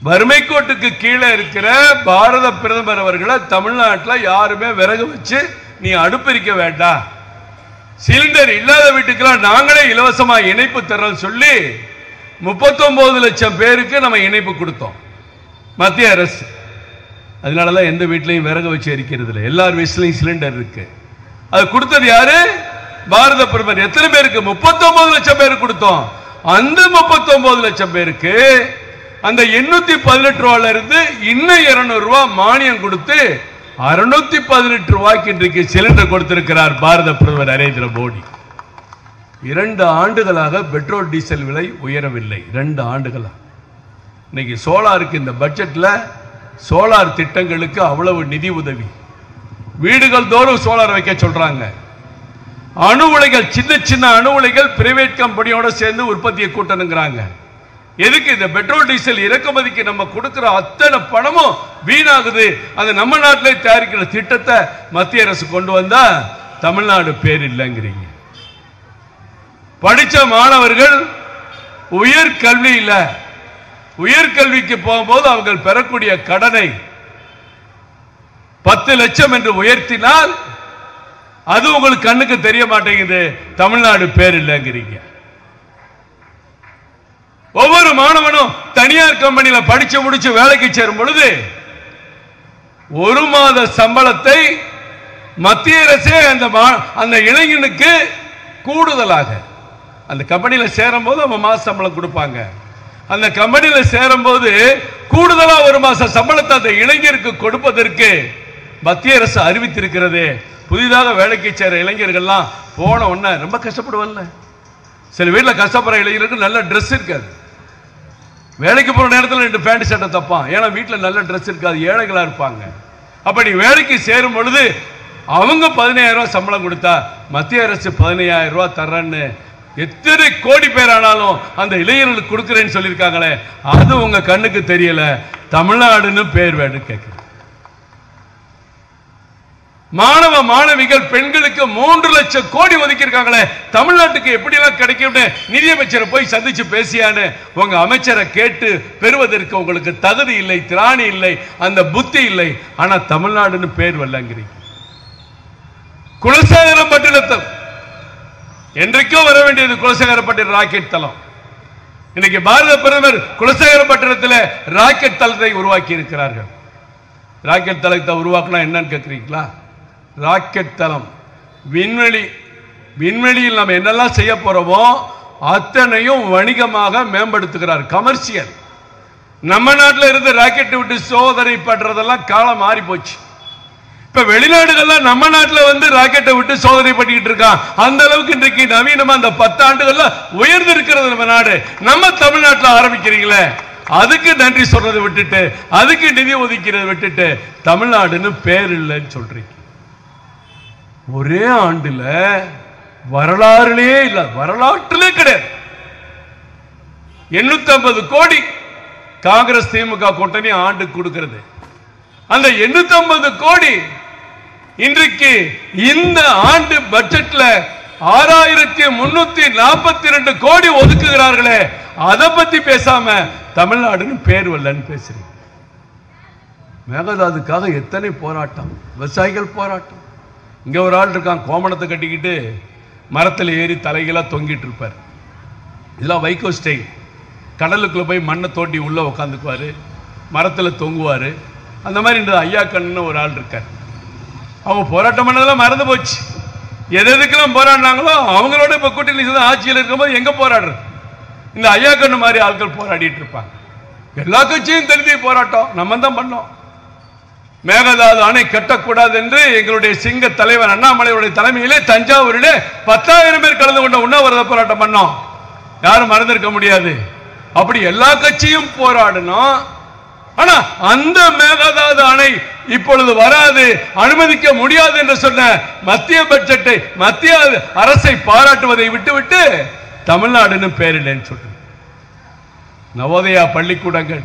வறுமை கோட்டுக்கு கீழே இருக்கிற பாரத பிரதமர் அவர்களை தமிழ்நாட்டில் யாருமே விறகு வச்சு நீ அடுப்பெரிக்க வேண்டாம், சிலிண்டர் இல்லாத வீட்டுக்கெல்லாம் நாங்களே இலவசமா இணைப்பு தரோம் சொல்லி 39 லட்சம் பேருக்கு நம்ம இணைப்பு கொடுத்தோம் மத்திய அரசு. அதனாலதான் எந்த வீட்லையும் விறகு வச்சு எரிக்கிறது இல்லை, எல்லார் வீட்லையும் சிலிண்டர் இருக்கு. அது கொடுத்தது யாரு? பாரத பிரதமர். எத்தனை பேருக்கு? 39 லட்சம் பேருக்கு கொடுத்தோம். அந்த 39 லட்சம் பேருக்கு அந்த 818 ரூபாயில இருந்து இன்னும் 200 ரூபாய் மானியம் கொடுத்து 618 ரூபாய்க்கு இன்றைக்கு சிலிண்டர் கொடுத்திருக்கிறார் பாரத பிரதமர் நரேந்திர மோடி. 2 ஆண்டுகளாக பெட்ரோல் டீசல் விலை உயரவில்லை. 2 ஆண்டுகளா. இன்னைக்கு சோலாருக்கு இந்த பட்ஜெட்ல சோலார் திட்டங்களுக்கு அவ்வளவு நிதி உதவி. வீடுகள் தோறும் சோலார் வைக்க சொல்றாங்க. அணு உலைகள், சின்ன சின்ன அணு உலைகள் பிரைவேட் கம்பெனியோட சேர்ந்து உற்பத்தியை கூட்டணுங்கிறாங்க. எதுக்கு? இந்த பெட்ரோல் டீசல் இறக்குமதிக்கு நம்ம கொடுக்கிற அத்தனை பணமும் வீணாகுது. அது நம்ம நாட்டிலே தயாரிக்கிற திட்டத்தை மத்திய அரசு கொண்டு வந்தா தமிழ்நாடு பேர் இல்லைங்கிறீங்க. படிச்ச மாணவர்கள் உயர்கல்விக்கு போகும்போது அவர்கள் பெறக்கூடிய கடனை 10 லட்சம் என்று உயர்த்தினால் அது உங்களுக்கு கண்ணுக்கு தெரிய மாட்டேங்குது. தமிழ்நாடு பேர் இல்லைங்கிறீங்க. ஒவ்வொரு மாணவனும் தனியார் கம்பெனியில படிச்சு முடிச்சு வேலைக்கு சேரும் பொழுது 1 மாத சம்பளத்தை மத்திய அரசே அந்த இளைஞனுக்கு கூடுதலாக அந்த கம்பெனியில் சேரும் போது அவன் மாச சம்பளம் கொடுப்பாங்க. அந்த கம்பெனியில் சேரும் போது கூடுதலா ஒரு மாச சம்பளத்தை அந்த இளைஞருக்கு கொடுப்பதற்கு மத்திய அரசு அறிவித்திருக்கிறது. புதிதாக வேலைக்கு சேர இளைஞர்கள்லாம் போன உடனே ரொம்ப கஷ்டப்படுவாங்கல்ல. சில வீட்டில் கஷ்டப்படுற இளைஞருக்கு நல்ல ட்ரெஸ் இருக்காது. வேலைக்கு போற நேரத்தில் 2 பேண்ட் சட்டை தப்பான். ஏன்னா வீட்டில் நல்ல ட்ரெஸ் இருக்காது, ஏழைகளா இருப்பாங்க. அப்ப நீ வேலைக்கு சேரும் பொழுது அவங்க 15,000 ரூபாய் சம்பளம் கொடுத்தா மத்திய அரசு 15,000 ரூபாய் தர்றன்னு எத்தனை கோடி பேர் ஆனாலும் அந்த இளைஞர்களுக்கு கொடுக்கிறேன்னு சொல்லியிருக்காங்களே, அது உங்க கண்ணுக்கு தெரியல. தமிழ்நாடுன்னு பேர் வேணும் கேட்க. மாணவ மாணவிகள் பெண்களுக்கு 3 லட்சம் கோடி ஒதுக்கி இருக்காங்களே, தமிழ்நாட்டுக்கு எப்படி எல்லாம் கிடைக்கும்? நிதியமைச்சரை போய் சந்திச்சு பேசியான்னு உங்க அமைச்சரை கேட்டு பெறுவதற்கு உங்களுக்கு தகுதி இல்லை, திராணி இல்லை, அந்த புத்தி இல்லை. ஆனா தமிழ்நாடுன்னு பேர் வரலங்கிறீங்க. குலசேகரப்பட்டினத்தில் என்றைக்கோ வர வேண்டியது குலசேகரப்பட்டினம் ராக்கெட் தளம். இன்னைக்கு பாரத பிரதமர் குலசேகரப்பட்டினத்தில் ராக்கெட் தளத்தை உருவாக்கி இருக்கிறார்கள். ராக்கெட் தளத்தை உருவாக்கினா என்னன்னு கேட்கிறீங்களா? ராக்கெட் தளம் விண்வெளியில் நம்ம என்னெல்லாம் செய்ய போறோமோ அத்தனையும் வணிகமாக மேம்படுத்துகிறார், கமர்ஷியல். நம்ம நாட்டில் இருந்து ராக்கெட் விட்டு சோதனை பண்றதெல்லாம் காலம் மாறி போச்சு. இப்ப வெளிநாடுகள்லாம் நம்ம நாட்டில் வந்து ராக்கெட்டை விட்டு சோதனை பண்ணிட்டு இருக்கான். அந்த அளவுக்கு இன்றைக்கு நவீனமா அந்த 10 ஆண்டுகள்ல உயர்ந்து இருக்கிறது நம்ம நாடு. நம்ம தமிழ்நாட்டில் ஆரம்பிக்கிறீங்களே, அதுக்கு நன்றி சொல்றதை விட்டுட்டு, அதுக்கு நிதி ஒதுக்கிறதை விட்டுட்டு தமிழ்நாடுன்னு பேர் இல்லைன்னு சொல்றீங்க. ஒரே ஆண்டுல வரலாறுலயே இல்ல, வரலாற்றிலே கிடையாது. 850 கோடி காங்கிரஸ் திமுக கூட்டணி ஆண்டு கொடுக்கிறது. அந்த 850 கோடி இன்றைக்கு இந்த ஆண்டு பட்ஜெட்ல 6342 கோடி ஒதுக்குகிறார்களே, அதை பத்தி பேசாம தமிழ்நாடுன்னு பேர் வரலன்னு பேசுறீங்க. மேகதாதுக்காக எத்தனை போராட்டம், விவசாயிகள் போராட்டம். இங்க ஒரு ஆள் இருக்கான், கோமணத்தை கட்டிக்கிட்டு மரத்தில் ஏறி தலைகளா தொங்கிட்டு இருப்பார். இதெல்லாம் வைகோ ஸ்டைல். கடலுக்குள்ள போய் மண்ணை தோண்டி உள்ள உட்காந்துக்குவாரு, மரத்தில் தொங்குவாரு. அந்த மாதிரி இந்த ஐயா கண்ணு ஒரு ஆள் இருக்கார். அவங்க போராட்டம் பண்ணதெல்லாம் மறந்து போச்சு. எதுக்கெல்லாம் போராடினாங்களோ அவங்களோட இப்ப கூட்டணி ஆட்சியில் இருக்கும்போது எங்க போராடுறது? இந்த ஐயா கண்ணு மாதிரி ஆட்கள் போராடிட்டு இருப்பாங்க. எல்லா கட்சியும் தெரிஞ்சு போராட்டம் நம்ம தான் பண்ணோம். மேகதாது அணை கட்டக்கூடாது என்று எங்களுடைய சிங்க தலைவர் அண்ணாமலையுடைய தலைமையிலே தஞ்சாவூரிலே 10,000 பேர் கலந்து கொண்ட உண்ணாவிரத போராட்டம் பண்ணோம். யாரும் மறந்திருக்க முடியாது. அப்படி எல்லா கட்சியும் போராடணும். ஆனா அந்த மேகதாது அணை இப்பொழுது வராது, அனுமதிக்க முடியாது என்று சொன்ன மத்திய பட்ஜெட்டை, மத்திய அரசை பாராட்டுவதை விட்டுவிட்டு தமிழ்நாடுன்னு பேரில்லைன்னு சொல்ற நவோதயா பள்ளிக்கூடங்கள்,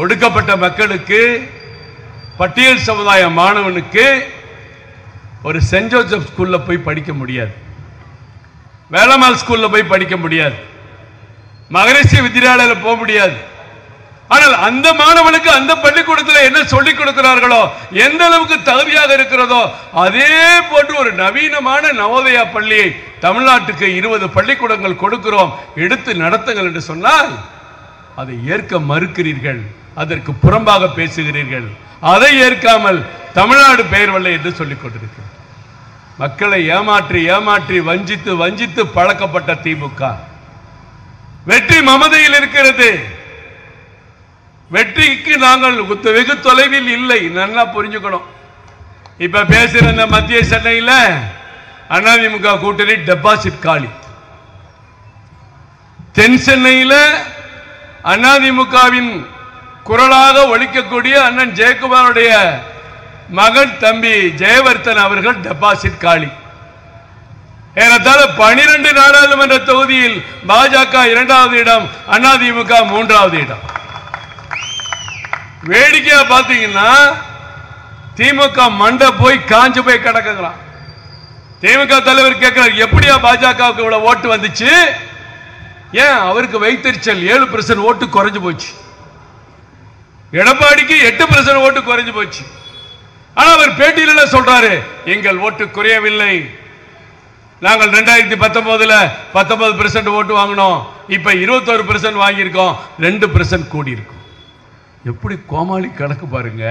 ஒடுக்கப்பட்ட மக்களுக்கு, பட்டியல் சமுதாய மாணவனுக்கு ஒரு சென்ட் ஜோசப் ஸ்கூல்ல போய் படிக்க முடியாது, வேலம்மாள் ஸ்கூல்ல போய் படிக்க முடியாது, மகரிஷி வித்யாலயில போக முடியாது. ஆனால் அந்த மாணவனுக்கு அந்த பள்ளிக்கூடத்தில் என்ன சொல்லிக் கொடுக்கிறார்களோ, எந்த அளவுக்கு தகுதியாக இருக்கிறதோ அதே போன்று ஒரு நவீனமான நவோதயா பள்ளியை தமிழ்நாட்டுக்கு 20 பள்ளிக்கூடங்கள் கொடுக்கிறோம், எடுத்து நடத்துங்கள் என்று சொன்னால் அதை ஏற்க மறுக்கிறீர்கள், அதற்கு புறம்பாக பேசுகிறீர்கள். அதை ஏற்காமல் தமிழ்நாடு பெயர் வல்லை என்று சொல்லிக் கொண்டிருக்கிறார். மக்களை ஏமாற்றி ஏமாற்றி வஞ்சித்து வஞ்சித்து பழக்கப்பட்ட திமுக வெற்றி மமதையில் இருக்கிறது. வெற்றிக்கு நாங்கள் வெகு தொலைவில் இல்லை, நல்லா புரிஞ்சுக்கணும். இப்ப பேசுற இந்த மத்திய சென்னையில் அதிமுக கூட்டணி டெபாசிட் காலி. தென் சென்னையில் அதிமுகவின் குரலாக ஒலிக்கக்கூடிய அண்ணன் ஜெயக்குமாருடைய மகன் தம்பி ஜெயவர்தன் அவர்கள் டெபாசிட் காலி. ஏறத்தாழ 12 நாடாளுமன்ற தொகுதியில் பாஜக 2வது இடம், அதிமுக 3வது இடம். வேடிக்கையா பாத்தீங்கன்னா திமுக மண்டை போய் காஞ்சு போய் கிடக்குறான். திமுக தலைவர் கேட்கிறார், எப்படியா பாஜகவுக்கு இவ்வளவு ஓட்டு வந்துச்சு? ஏன் அவருக்கு வைத்தறிச்சல் 7% ஓட்டு குறைஞ்சு போச்சு, எடப்பாடிக்கு 8% ஓட்டு குறைஞ்சு போச்சு. ஆனா அவர் பேட்டியில சொல்றாரு, எங்கள் ஓட்டு குறையவில்லை, நாங்கள் 2019 19% ஓட்டு வாங்கினோம், இப்ப 21% வாங்கியிருக்கோம், 2% கூடி இருக்கும். எப்படி கோமாளி கணக்கு பாருங்க.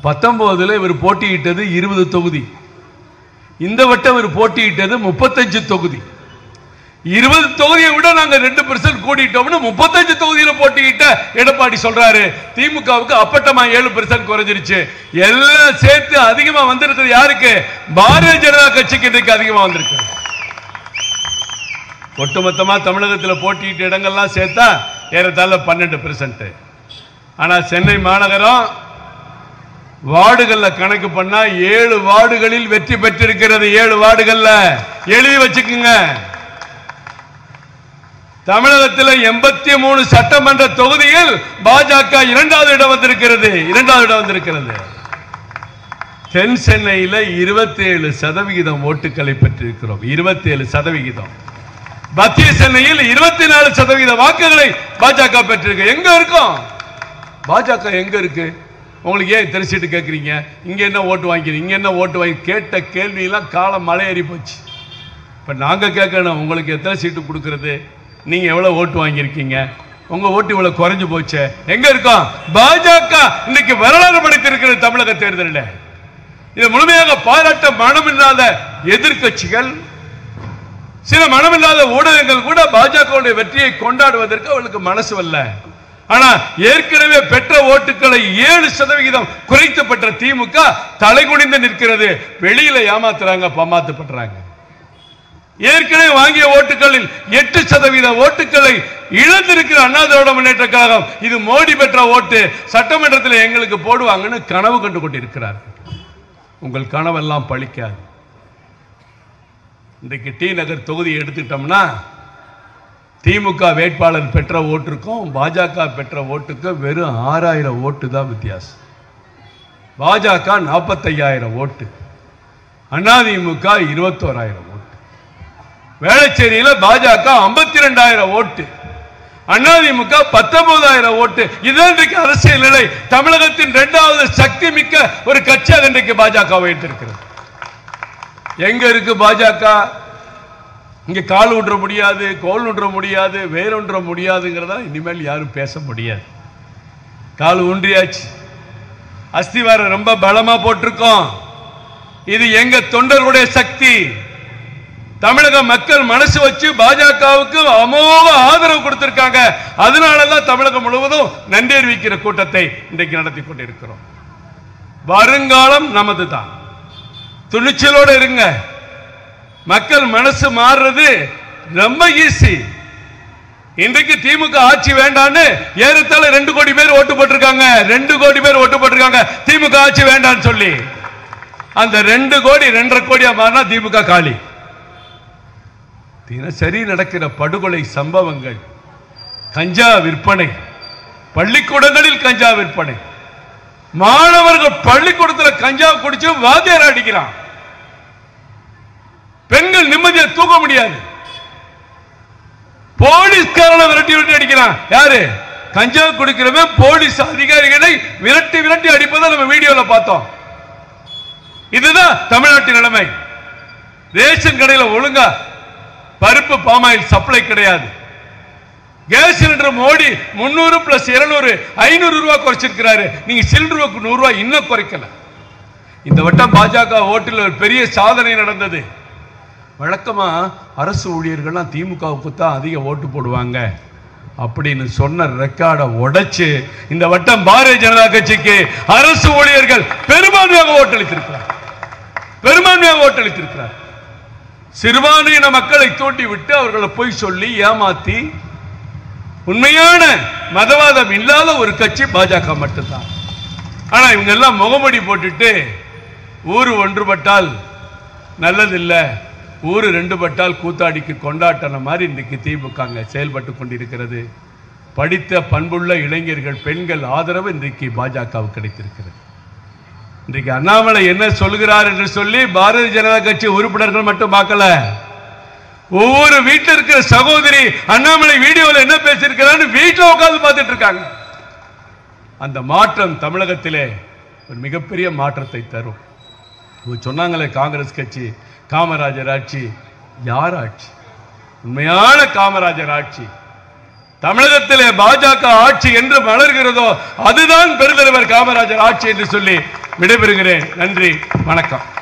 19 இவர் போட்டியிட்டது 20 தொகுதி, இந்த வட்டம் அவர் போட்டியிட்டது 35 தொகுதி. 20 தொகுதியை விட நாங்க 2% கூடிட்டோம்னு 35 தொகுதியில போட்டியிட்ட எடப்பாடி சொல்றாரு திமுகவுக்கு அப்பட்டமா 7% குறைஞ்சிருச்சு. எல்லாம் சேர்த்து அதிகமா வந்திருக்கிறது யாருக்கு? பாரதிய ஜனதா கட்சிக்கு இன்றைக்கு அதிகமா வந்திருக்கு. ஒட்டுமொத்தமா தமிழகத்தில் போட்டியிட்ட இடங்கள்லாம் சேர்த்தா ஏறத்தாழ 12%. ஆனா சென்னை மாநகரம் வார்டுகள்ல கணக்கு பண்ணா 7 வார்டுகளில் வெற்றி பெற்றிருக்கிறது. 7 வார்டுகள்ல எழுதி வச்சுக்குங்க. தமிழகத்தில் 83 சட்டமன்ற தொகுதியில் பாஜக 2வது இடம் வந்திருக்கிறது. தென் சென்னையில் 27% ஓட்டுகளை பெற்றிருக்கிறோம். 27%. மத்திய சென்னையில் 24% வாக்குகளை பாஜக பெற்றிருக்கு. எங்க இருக்கும் பாஜக? எங்க இருக்கு? உங்களுக்கு ஏன் தெரிசிட்டு கேட்குறீங்க? இங்க என்ன ஓட்டு வாங்கிக்கிறீங்க, இங்க என்ன ஓட்டு வாங்கி கேட்ட கேள்வியெல்லாம் காலம் மலையேறி போச்சு. இப்ப நாங்க கேட்கணும், உங்களுக்கு எத்தனை சீட்டு கொடுக்கறது, நீங்க எவ்வளவு ஓட்டு வாங்கியிருக்கீங்க, உங்க ஓட்டு இவ்வளவு குறைஞ்சு போச்சு. எங்க இருக்கும் பாஜக? இன்னைக்கு வரலாறு படைத்திருக்கிறது தமிழக தேர்தலில். இதை முழுமையாக பாராட்ட மனமில்லாத எதிர்கட்சிகள், சில மனமில்லாத ஊடகங்கள் கூட பாஜக வெற்றியை கொண்டாடுவதற்கு அவர்களுக்கு மனசு வரல. ஆனா ஏற்கனவே பெற்ற ஓட்டுகளை 7% குறைத்து பெற்ற திமுக தலைகுனிந்து நிற்கிறது. வெளியில ஏமாத்துறாங்க, பமாத்துப்படுறாங்க. ஏற்கனவே வாங்கிய ஓட்டுகளில் 8% ஓட்டுகளை இழந்திருக்கிற அண்ணா திராவிட முன்னேற்ற கழகம் இது மோடி பெற்ற ஓட்டு, சட்டமன்றத்தில் எங்களுக்கு போடுவாங்கன்னு கனவு கண்டு கொண்டிருக்கிறார். உங்கள் கனவெல்லாம் பழிக்காது. இன்றைக்கு டி நகர் தொகுதி எடுத்துட்டோம்னா திமுக வேட்பாளர் பெற்ற ஓட்டுக்கும் பாஜக பெற்ற ஓட்டுக்கும் வெறும் 6000 ஓட்டு தான் வித்தியாசம். பாஜக 45000 ஓட்டு, அதிமுக 21000 ஓட்டு. வேளச்சேரியில் பாஜக 52000 ஓட்டு, அதிமுக 19000 ஓட்டு. இதுதான் இன்றைக்கு அரசியல் நிலை. தமிழகத்தின் 2வது சக்தி மிக்க ஒரு கட்சியாக இன்றைக்கு பாஜக வைத்திருக்கிறது. எங்க இருக்கு பாஜக? இங்க கால் ஊன்ற முடியாது, கோல் ஊன்ற முடியாது, வேறொன்ற முடியாதுங்கிறதா இனிமேல் யாரும் பேச முடியாது. கால் ஊன்றியாச்சு, அஸ்திவாரம் ரொம்ப பலமா போட்டிருக்கோம். இது எங்க தொண்டர்களுடைய சக்தி. தமிழக மக்கள் மனசு வச்சு பாஜகவுக்கு அமோக ஆதரவு கொடுத்திருக்காங்க. அதனாலதான் தமிழகம் முழுவதும் நன்றி அறிவிக்கிற கூட்டத்தை இன்றைக்கு நடத்தி கொண்டிருக்கிறோம். வருங்காலம் நமது தான். துணிச்சலோடு இருங்க. மக்கள் மனசு மாறுறது ரொம்ப ஈஸி. இன்றைக்கு திமுக ஆட்சி வேண்டான்னு ஏறத்தாழ 2 கோடி பேர் ஓட்டு போட்டிருக்காங்க. 2 கோடி பேர் ஓட்டு போட்டிருக்காங்க திமுக ஆட்சி வேண்டான்னு சொல்லி. அந்த 2 கோடி 2.5 கோடியா மாறினா திமுக காலி. தினசரி நடக்கிற படுகொலை சம்பவங்கள், கஞ்சா விற்பனை, பள்ளிக்கூடங்களில் கஞ்சா விற்பனை, மாணவர்கள் பள்ளிக்கூடத்தில் கஞ்சா குடிச்சு வாத்தியார் அடிக்கிறான். பெண்கள் நிம்மதியை தூக்க முடியாது. போலீஸ்காரனை விரட்டி விரட்டி அடிக்கிறான். யாரு? கஞ்சா குடிக்கிறவன் போலீஸ் அதிகாரிகளை விரட்டி விரட்டி அடிப்பதை நம்ம வீடியோல பார்த்தோம். இதுதான் தமிழ்நாட்டின் நிலைமை. ரேஷன் கடையில் ஒழுங்கா பருப்பு பாமாயில் சப்ளை கிடையாது. கேஸ் சிலிண்டர் மோடி 300 + 200 500 ரூபாய் குறைச்சிருக்கிறாரு. நீங்க சிலிண்டருக்கு 100 ரூபாய் இன்னும் குறைக்கல. இந்த வட்டம் பாஜக ஓட்டில் ஒரு பெரிய சாதனை நடந்தது. வழக்கமா அரசு ஊழியர்கள்லாம் திமுகவுக்கு தான் அதிக ஓட்டு போடுவாங்க அப்படின்னு சொன்ன ரெக்கார்டை உடைச்சு இந்த வட்டம் பாரதிய ஜனதா கட்சிக்கு அரசு ஊழியர்கள் பெரும்பான்மையாக ஓட்டளித்திருக்கிறார். சிறுபான்மையின மக்களை தூண்டி விட்டு அவர்களை போய் சொல்லி ஏமாத்தி உண்மையான மதவாதம் இல்லாத ஒரு கட்சி பாஜக மட்டும்தான். ஆனா இவங்க எல்லாம் முகமூடி போட்டுட்டு ஊரு ஒன்றுபட்டால் நல்லதில்லை, ஊரு 2 பட்டால் கூத்தாடிக்கு கொண்டாட்டன மாதிரி இன்றைக்கு திமுக செயல்பட்டு கொண்டிருக்கிறது. படித்த பண்புள்ள இளைஞர்கள், பெண்கள் ஆதரவு இன்றைக்கு பாஜகவுக்கு கிடைத்திருக்கிறது. இன்றைக்கு அண்ணாமலை என்ன சொல்கிறார் என்று சொல்லி பாரதிய ஜனதா கட்சி உறுப்பினர்கள் மட்டும் பார்க்கல, ஒவ்வொரு வீட்டில் இருக்கிற சகோதரி அண்ணாமலை வீடியோவில் என்ன பேசியிருக்கிறான்னு வீட்டில் உட்கார்ந்து பார்த்துட்டு இருக்காங்க. அந்த மாற்றம் தமிழகத்திலே ஒரு மிகப்பெரிய மாற்றத்தை தரும். சொன்னாங்களே காங்கிரஸ் கட்சி காமராஜர் ஆட்சி. யார் ஆட்சி? உண்மையான காமராஜர் ஆட்சி. தமிழகத்திலே பாஜக ஆட்சி என்று மலர்கிறதோ அதுதான் பெருந்தலைவர் காமராஜர் ஆட்சி என்று சொல்லி விடைபெறுகிறேன். நன்றி, வணக்கம்.